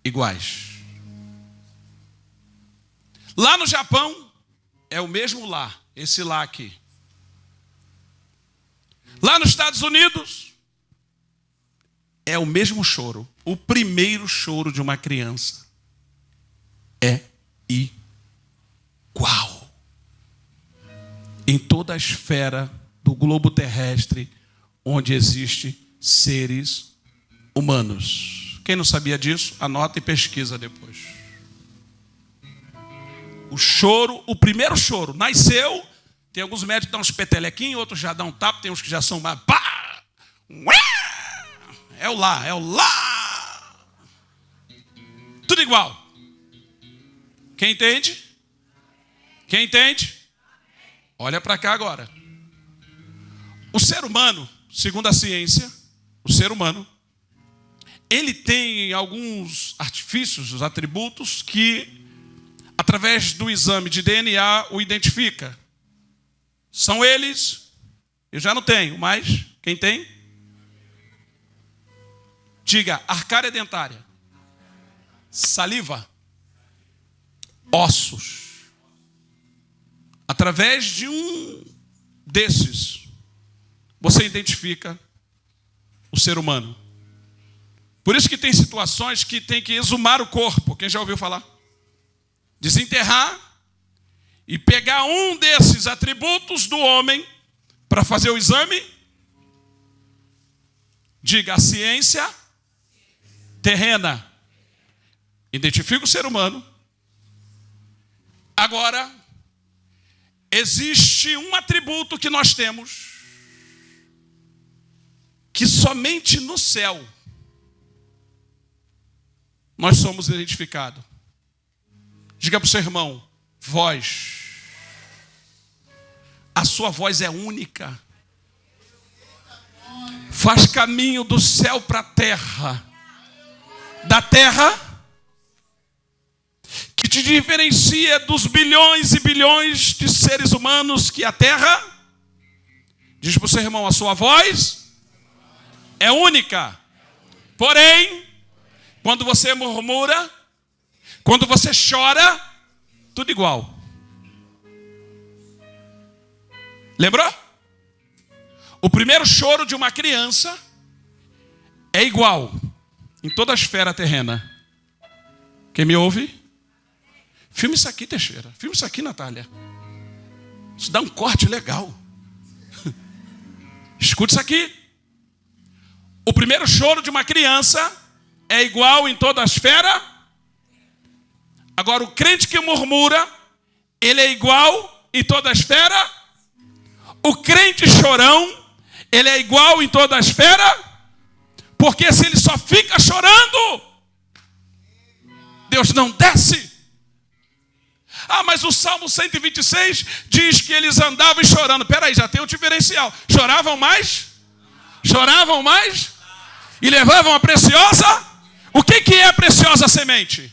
iguais. Lá no Japão, é o mesmo lá, esse lá aqui. Lá nos Estados Unidos, é o mesmo choro. O primeiro choro de uma criança é igual. Em toda a esfera do globo terrestre, onde existem seres humanos. Quem não sabia disso, anota e pesquisa depois. O choro, o primeiro choro, nasceu, tem alguns médicos que dão uns petelequinhos, outros já dão um tapa, tem uns que já são mais... Pá, é o lá, é o lá. Tudo igual. Quem entende? Quem entende? Olha para cá agora. O ser humano, segundo a ciência, o ser humano, ele tem alguns artifícios, os atributos que, através do exame de DNA, o identifica. São eles, eu já não tenho, mas quem tem? Diga, arcária dentária, saliva, ossos. Através de um desses, você identifica o ser humano. Por isso que tem situações que tem que exumar o corpo. Quem já ouviu falar? Desenterrar e pegar um desses atributos do homem para fazer o exame. Diga, a ciência terrena identifica o ser humano. Agora, existe um atributo que nós temos que somente no céu nós somos identificados. Diga para o seu irmão, voz. A sua voz é única. Faz caminho do céu para a terra. Da terra, que te diferencia dos bilhões e bilhões de seres humanos que a terra. Diz para o seu irmão, a sua voz é única. Porém, quando você murmura, quando você chora, tudo igual. Lembrou? O primeiro choro de uma criança é igual em toda a esfera terrena. Quem me ouve? Filme isso aqui, Teixeira. Filme isso aqui, Natália. Isso dá um corte legal. Escute isso aqui. O primeiro choro de uma criança é igual em toda a esfera. Agora, o crente que murmura, ele é igual em toda a esfera. O crente chorão, ele é igual em toda a esfera. Porque se ele só fica chorando, Deus não desce. Ah, mas o Salmo 126 diz que eles andavam chorando. Peraí, já tem um diferencial. Choravam mais? Choravam mais? E levavam a preciosa? O que é a preciosa semente?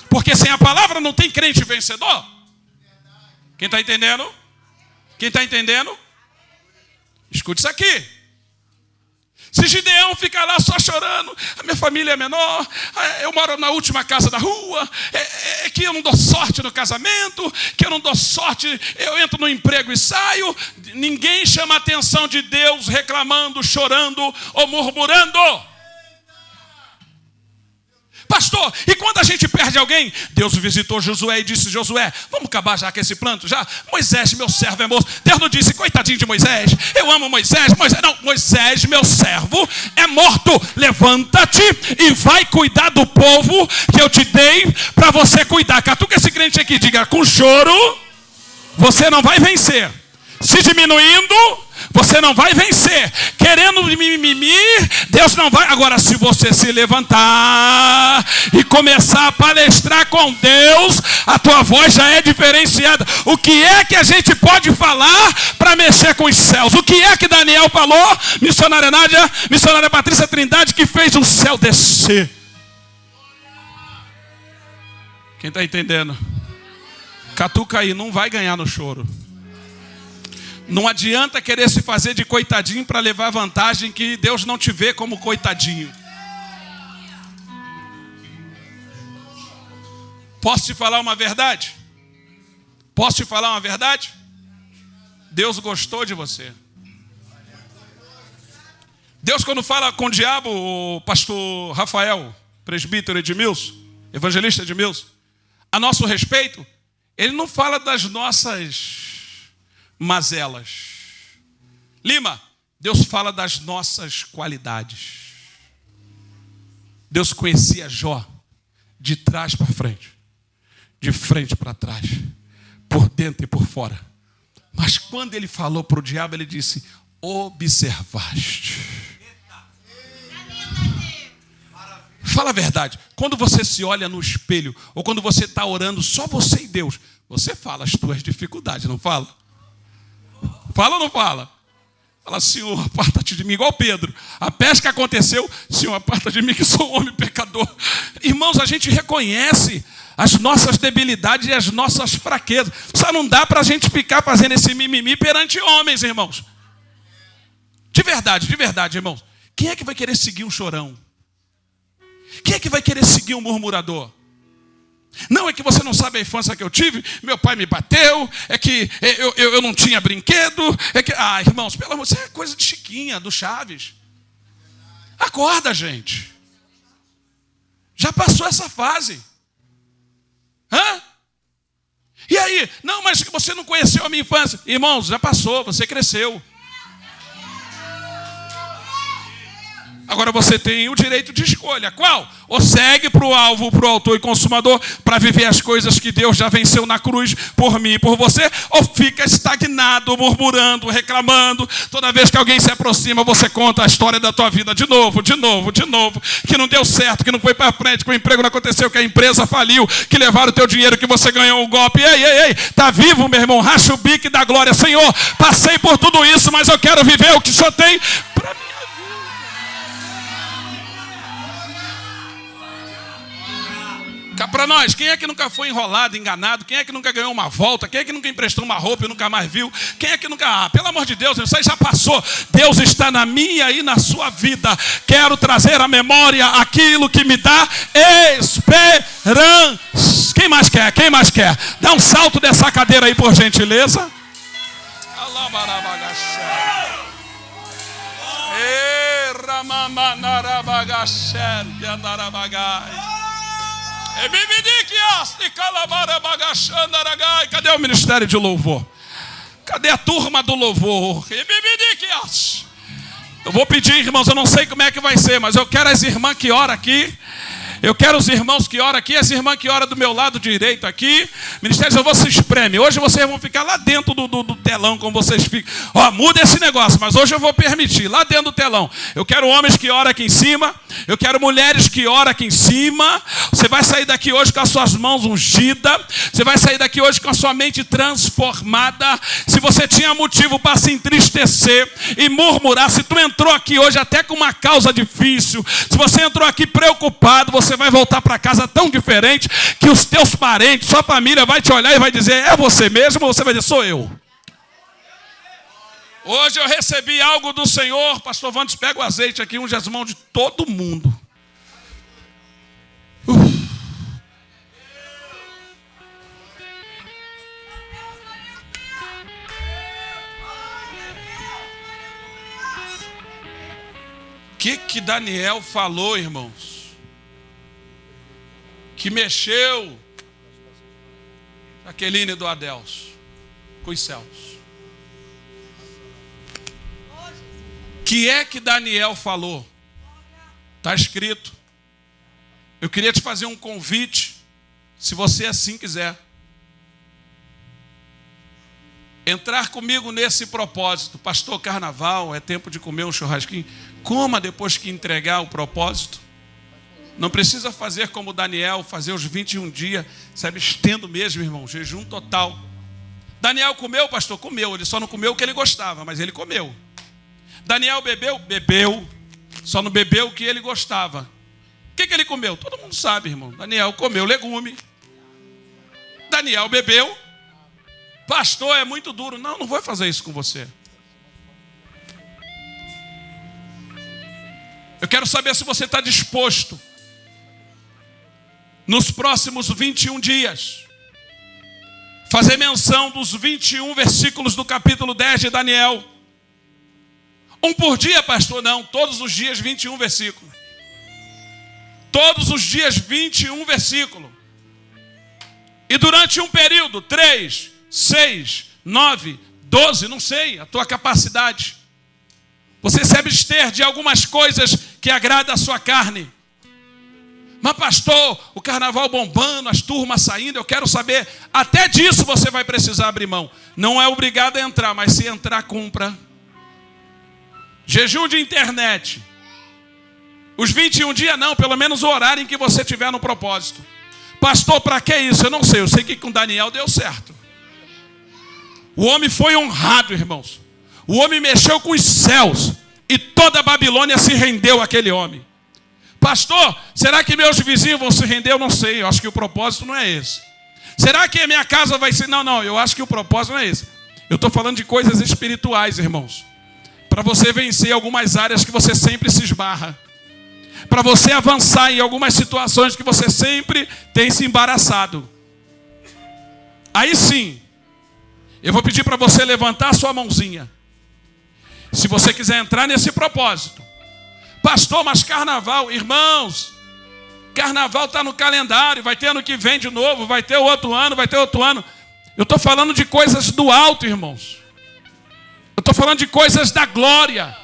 Porque sem a palavra não tem crente vencedor. Quem está entendendo? Quem está entendendo? Escute isso aqui. Se Gideão ficar lá só chorando, a minha família é menor, eu moro na última casa da rua, é que eu não dou sorte no casamento, que eu não dou sorte, eu entro no emprego e saio, ninguém chama a atenção de Deus reclamando, chorando ou murmurando. Pastor, e quando a gente perde alguém, Deus visitou Josué e disse, Josué, vamos acabar já com esse planto já? Moisés, meu servo, é morto. Deus não disse, coitadinho de Moisés, eu amo Moisés. Moisés, meu servo, é morto. Levanta-te e vai cuidar do povo que eu te dei para você cuidar. Catuca esse crente aqui, diga, com choro, você não vai vencer. Se diminuindo, Você não vai vencer. Querendo mimimi, Deus não vai. Agora, se você se levantar e começar a palestrar com Deus, a tua voz já é diferenciada. O que é que a gente pode falar para mexer com os céus? O que é que Daniel falou? Missionária Nádia, missionária Patrícia Trindade, que fez o céu descer. Quem está entendendo? Catuca aí, não vai ganhar no choro. Não adianta querer se fazer de coitadinho para levar vantagem que Deus não te vê como coitadinho. Posso te falar uma verdade? Posso te falar uma verdade? Deus gostou de você. Deus, quando fala com o diabo, o pastor Rafael, presbítero Edmilson, evangelista Edmilson, a nosso respeito, ele não fala das nossas mazelas. Lima, Deus fala das nossas qualidades. Deus conhecia Jó de trás para frente, de frente para trás, por dentro e por fora. Mas quando ele falou para o diabo, ele disse: observaste. Fala a verdade. Quando você se olha no espelho, ou quando você está orando, só você e Deus, você fala as tuas dificuldades, não fala? Fala ou não fala? Fala: Senhor, aparta-te de mim, igual Pedro. A pesca aconteceu, Senhor, aparta de mim que sou um homem pecador. Irmãos, a gente reconhece as nossas debilidades e as nossas fraquezas. Só não dá para a gente ficar fazendo esse mimimi perante homens, irmãos. De verdade, irmãos. Quem é que vai querer seguir um chorão? Quem é que vai querer seguir um murmurador? Não é que você não sabe a infância que eu tive, meu pai me bateu, é que eu não tinha brinquedo, é que... Ah, irmãos, pelo amor, isso é coisa de Chiquinha, do Chaves. Acorda, gente. Já passou essa fase. Hã? E aí? Não, mas você não conheceu a minha infância. Irmãos, já passou, você cresceu. Agora você tem o direito de escolha. Qual? Ou segue para o alvo, para o autor e consumador, para viver as coisas que Deus já venceu na cruz por mim e por você, ou fica estagnado, murmurando, reclamando. Toda vez que alguém se aproxima, você conta a história da tua vida de novo, que não deu certo, que não foi para frente, que o emprego não aconteceu, que a empresa faliu, que levaram o teu dinheiro, que você ganhou um golpe. Ei, tá vivo, meu irmão? Racha o bico da glória. Senhor, passei por tudo isso, mas eu quero viver o que o Senhor tem para mim. Cá para nós, quem é que nunca foi enrolado, enganado? Quem é que nunca ganhou uma volta? Quem é que nunca emprestou uma roupa e nunca mais viu? Quem é que nunca... Ah, pelo amor de Deus, isso aí já passou. Deus está na minha e na sua vida. Quero trazer à memória aquilo que me dá esperança. Quem mais quer? Quem mais quer? Dá um salto dessa cadeira aí, por gentileza. Cadê o ministério de louvor? Cadê a turma do louvor? Eu vou pedir, irmãos, eu não sei como é que vai ser, mas eu quero as irmãs que oram aqui. Eu quero os irmãos que oram aqui, as irmãs que oram do meu lado direito aqui. Ministério, eu vou se espreme. Hoje vocês vão ficar lá dentro do telão, como vocês ficam. Ó, muda esse negócio, mas hoje eu vou permitir, lá dentro do telão. Eu quero homens que oram aqui em cima. Eu quero mulheres que oram aqui em cima. Você vai sair daqui hoje com as suas mãos ungidas. Você vai sair daqui hoje com a sua mente transformada. Se você tinha motivo para se entristecer e murmurar, se tu entrou aqui hoje até com uma causa difícil, se você entrou aqui preocupado, você vai voltar para casa tão diferente que os teus parentes, sua família vai te olhar e vai dizer: é você mesmo? Ou você vai dizer: sou eu? Hoje eu recebi algo do Senhor. Pastor Vandes, pega o azeite aqui, unge as mãos de todo mundo. O que Daniel falou, irmãos? Que mexeu Jaqueline do Adelso com os céus. Que é que Daniel falou? Está escrito. Eu queria te fazer um convite, se você assim quiser. entrar comigo nesse propósito. Pastor, carnaval, é tempo de comer um churrasquinho. Coma depois que entregar o propósito. Não precisa fazer como Daniel, fazer os 21 dias, sabe, estendo mesmo, irmão, jejum total. Daniel comeu, pastor? Comeu. Ele só não comeu o que ele gostava, mas ele comeu. Daniel bebeu? Bebeu. Só não bebeu o que ele gostava. O que ele comeu? Todo mundo sabe, irmão. Daniel comeu legume. Daniel bebeu. Pastor, é muito duro. Não vou fazer isso com você. Eu quero saber se você está disposto, nos próximos 21 dias, fazer menção dos 21 versículos do capítulo 10 de Daniel. Um por dia, pastor? Não, todos os dias 21 versículos. Todos os dias 21 versículos. E durante um período, 3, 6, 9, 12, não sei, a tua capacidade. Você se abster de algumas coisas que agradam a sua carne. Mas pastor, o carnaval bombando, as turmas saindo, eu quero saber, até disso você vai precisar abrir mão. Não é obrigado a entrar, mas se entrar, cumpra. Jejum de internet. Os 21 dias não, pelo menos o horário em que você tiver no propósito. Pastor, para que isso? Eu não sei, eu sei que com Daniel deu certo. O homem foi honrado, irmãos. O homem mexeu com os céus e toda a Babilônia se rendeu àquele homem. Pastor, será que meus vizinhos vão se render? Eu não sei, eu acho que o propósito não é esse. Será que a minha casa vai ser? Não, eu acho que o propósito não é esse. Eu estou falando de coisas espirituais, irmãos. Para você vencer algumas áreas que você sempre se esbarra. Para você avançar em algumas situações que você sempre tem se embaraçado. Aí sim, eu vou pedir para você levantar a sua mãozinha. Se você quiser entrar nesse propósito. Pastor, mas carnaval, irmãos, carnaval está no calendário, vai ter ano que vem de novo, vai ter outro ano, vai ter outro ano. Eu estou falando de coisas do alto, irmãos. Eu estou falando de coisas da glória.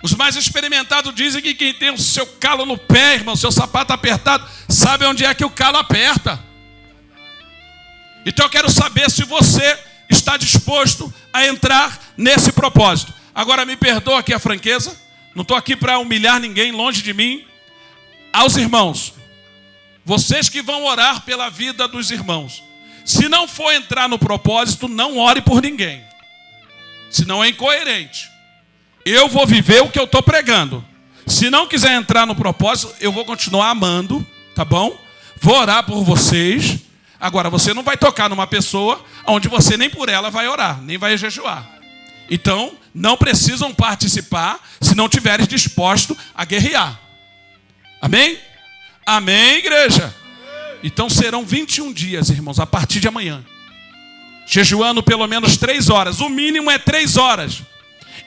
Os mais experimentados dizem que quem tem o seu calo no pé, irmão, seu sapato apertado, sabe onde é que o calo aperta. Então eu quero saber se você está disposto a entrar nesse propósito. Agora me perdoa aqui a franqueza, não estou aqui para humilhar ninguém, longe de mim. Aos irmãos, vocês que vão orar pela vida dos irmãos, se não for entrar no propósito, não ore por ninguém, senão é incoerente. Eu vou viver o que eu estou pregando. Se não quiser entrar no propósito, eu vou continuar amando, tá bom? Vou orar por vocês. Agora, você não vai tocar numa pessoa onde você nem por ela vai orar, nem vai jejuar. Então, não precisam participar se não estiveres disposto a guerrear. Amém? Amém, igreja? Então serão 21 dias, irmãos, a partir de amanhã. Jejuando pelo menos 3 horas. O mínimo é 3 horas.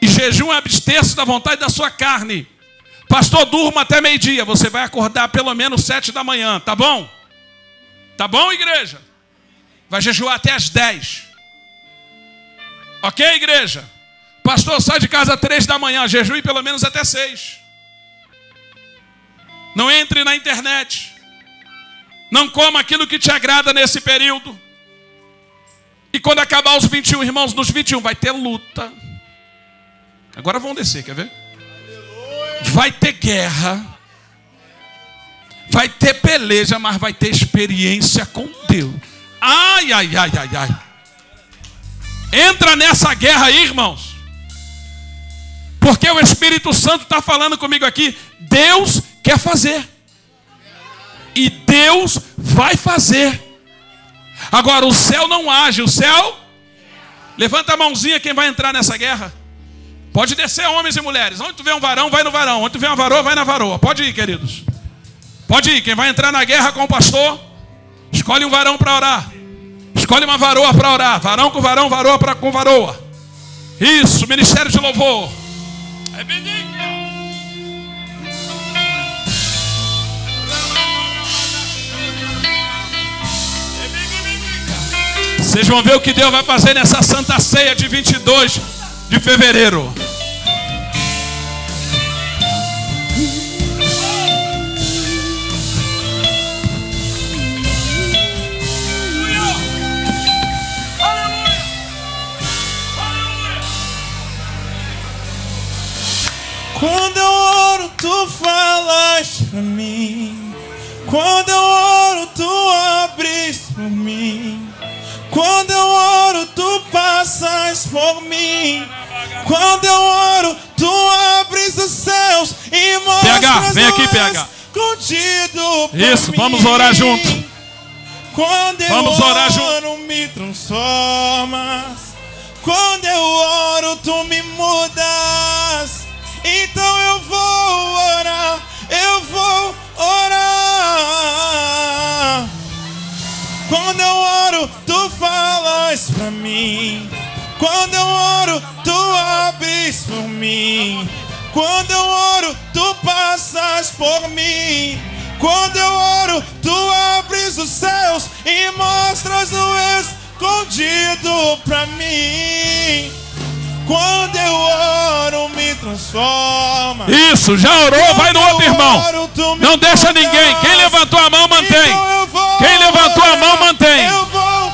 E jejum é abster-se da vontade da sua carne. Pastor, durma até meio-dia. Você vai acordar pelo menos 7 da manhã, tá bom? Tá bom, igreja? Vai jejuar até as 10. Ok, igreja? Pastor, sai de casa às 3 da manhã. Jejue pelo menos até 6. Não entre na internet. Não coma aquilo que te agrada nesse período. E quando acabar os 21, irmãos, nos 21 vai ter luta. Agora vamos descer, quer ver? Vai ter guerra. Vai ter peleja, mas vai ter experiência com Deus. Ai. Entra nessa guerra aí, irmãos. Porque o Espírito Santo está falando comigo aqui. Deus quer fazer. E Deus vai fazer. Agora o céu não age. O céu... Levanta a mãozinha quem vai entrar nessa guerra. Pode descer, homens e mulheres. Onde tu vê um varão, vai no varão. Onde tu vê uma varoa, vai na varoa. Pode ir, queridos. Pode ir. Quem vai entrar na guerra com o pastor, escolhe um varão para orar. Escolhe uma varoa para orar. Varão com varão, varoa com varoa. Isso, ministério de louvor. É benigno. Vocês vão ver o que Deus vai fazer nessa Santa Ceia de 22 de fevereiro. Aleluia! por mim. Quando eu oro, tu abres os céus e mostras PH, vem aqui, o PH. escondido por Isso, mim. vamos orar junto. Quando eu Vamos orar oro, me transformas. Quando eu oro, tu me mudas. Então eu vou orar, eu vou orar. Quando eu oro, tu falas pra mim. Quando eu oro, tu abres por mim. Quando eu oro, tu passas por mim. Quando eu oro, tu abres os céus e mostras o escondido pra mim. Quando eu oro, me transforma. Isso, já orou, vai no outro irmão. Não deixa ninguém. Quem levantou a mão, mantém. Quem levantou a mão, mantém. Eu vou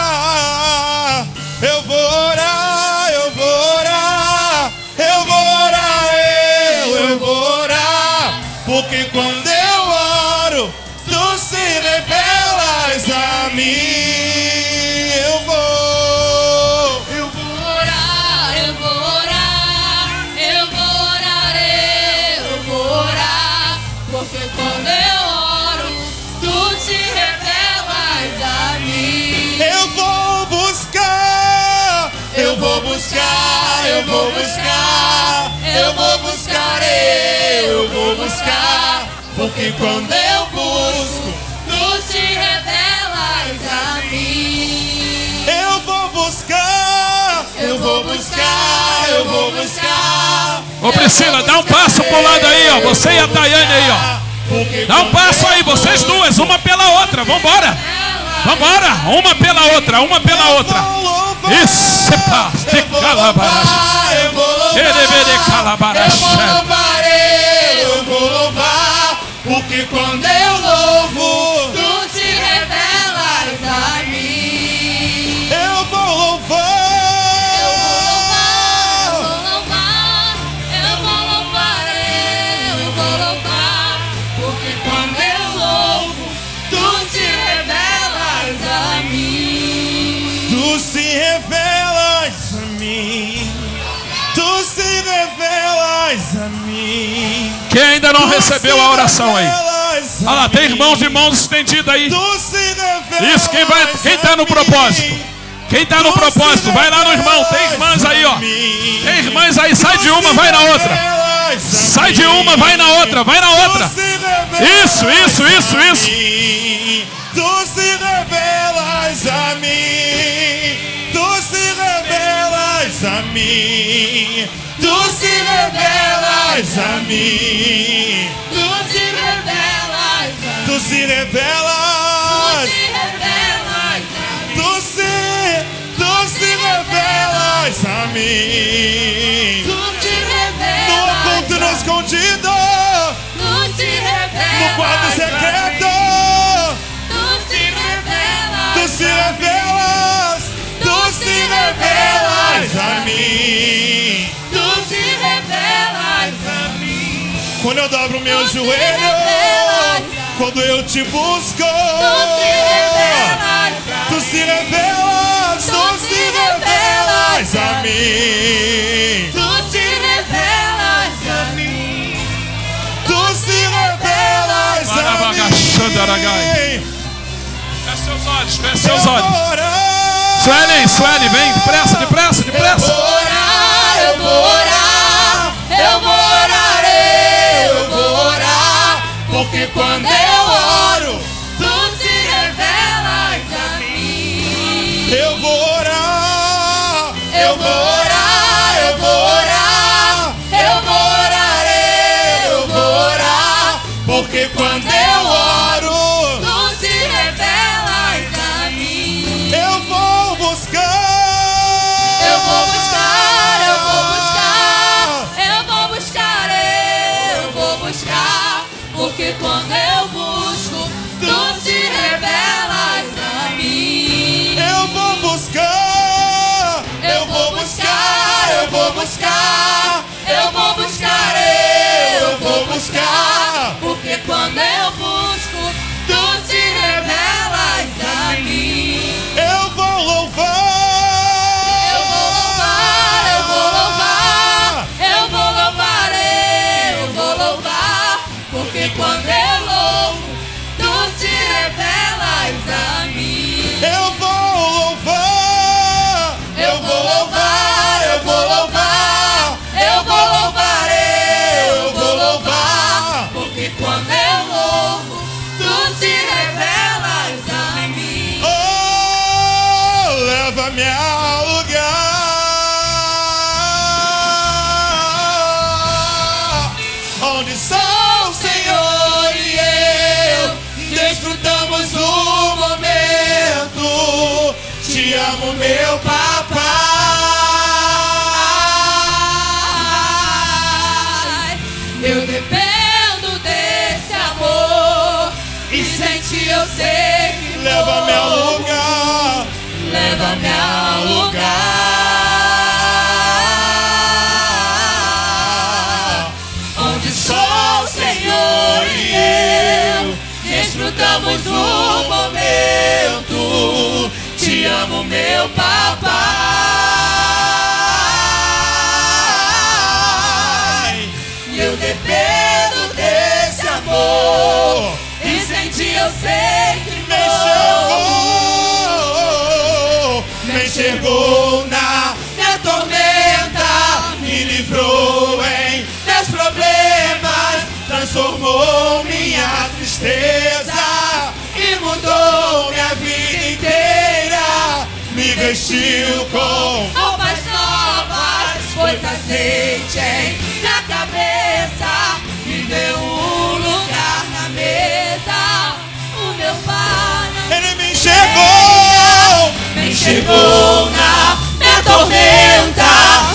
orar. Eu vou orar, eu vou orar. Eu vou orar, eu vou orar. Porque quando eu oro, tu se revelas a mim. Eu vou orar, eu vou orar, eu vou orar, eu vou orar. Porque quando eu oro, tu te revelas a mim. Eu vou buscar, eu vou buscar, eu vou buscar, eu vou buscar, eu vou buscar. Porque quando eu busco, Tu te revelas a mim. eu vou buscar, eu vou buscar, eu vou buscar. Ô Priscila, dá um passo pro lado aí, ó. Você e a Tayane aí, ó. Dá um passo aí, vocês duas, uma pela outra. Vambora. Vambora. Uma pela outra, uma pela outra. Isso, pá. De calabaracha. Eu vou louvar, eu vou louvar. Porque quando eu louvo, Tu te revelas a mim. eu vou louvar. Eu vou louvar, eu vou louvar, eu vou louvar. Porque quando eu louvo, Tu te revelas a mim. Tu se revelas a mim. Tu se revelas a mim. Quem ainda não recebeu a oração aí? Revelas a Olha lá, tem mim. irmãos e mãos estendidas aí. Tu se revelas. Isso, quem tá no a propósito? mim. Quem tá no Tu propósito, se vai lá no irmão. Tem revelas irmãs aí, ó. a mim. Tem irmãs aí, sai Tu de uma, se vai na outra. revelas a Sai de mim. uma, vai na outra, vai na outra. Tu se revelas Isso, isso, isso, a isso. mim. Tu se revelas a mim. Tu se revelas a mim. Tu se revelas a mim. Tu te revelas a mim. Tu se revelas. Tu se revelas a mim. Tu te revelas. No oculto e no escondido. Tu te revelas. No quarto secreto. Tu te revelas. Tu se revelas. Tu se revelas a mim. Tu te revelas a mim. Quando eu dobro meu Tu se joelho. revelas. Quando eu te busco. Tu te revelas. Tu se revelas. Tu se revelas a mim. Tu te revelas a mim. Tu se revelas a mim. Feche seus olhos, feche seus Eu olhos. vou orar. Suelen, vem, depressa, depressa, depressa. Eu vou orar, eu vou orar, eu vou orar, eu vou orar. Porque quando eu oro, Tu te revelas a mim. eu vou orar. Eu vou orar, eu vou orar, eu vou orar, eu vou orar. Porque quando eu oro, Tu te revelas a mim. eu vou buscar. Eu vou buscar, eu vou buscar, eu vou buscar, eu vou buscar. Porque quando eu busco, Tu te revelas a mim. Eu vou buscar. Eu vou buscar, eu vou buscar, eu vou buscar, eu vou buscar. Porque quando eu busco, Tu te revelas a mim. Eu vou louvar. Eu vou sei que leva-me ao lugar, leva-me ao lugar onde só o Senhor e eu desfrutamos o momento. Te amo, meu papai. Eu dependo desse amor e sem ti eu sei que me enxergou na minha tormenta, me livrou em meus problemas, transformou minha tristeza e mudou minha vida inteira, me vestiu com roupas novas, pôs azeite em minha cabeça, me deu um lugar na mesa. O meu pai ele me enxergou na minha tormenta,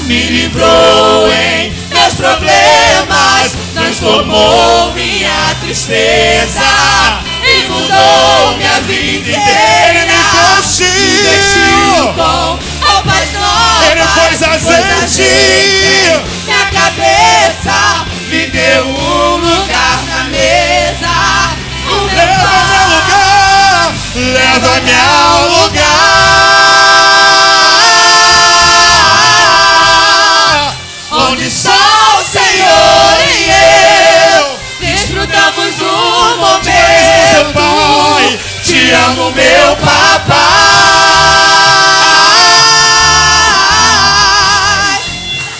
me livrou em meus problemas, transformou minha tristeza e mudou minha vida inteira. Me vestiu com roupas novas, ele pôs azeite minha cabeça, me deu um lugar na mesa. O meu pai leva-me ao lugar onde só o Senhor e eu desfrutamos o momento. Pai, te amo, meu papai.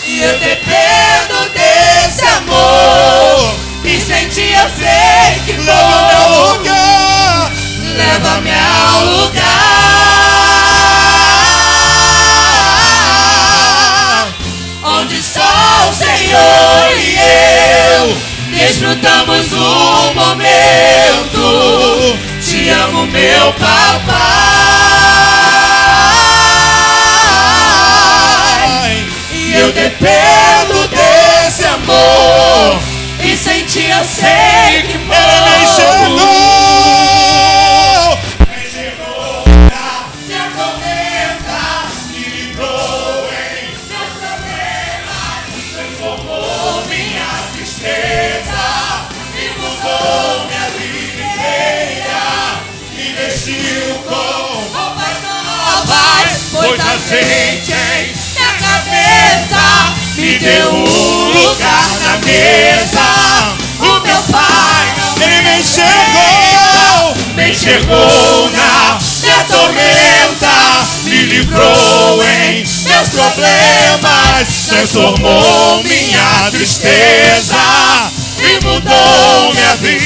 E eu dependo desse amor e sem ti eu sei que Leva-me ao lugar, leva-me ao lugar onde só o Senhor e eu desfrutamos o momento. Te amo, meu papai. E eu dependo desse amor e sem ti eu sei que ele me morro. enxergou na minha tormenta, me livrou em Meus problemas transformou minha tristeza e mudou minha vida inteira, me vestiu com roupas novas, pôs azeite em minha cabeça, me deu um lugar na mesa. o meu pai Ele me enxergou na minha tormenta, me livrou em meus problemas, transformou minha tristeza e mudou minha vida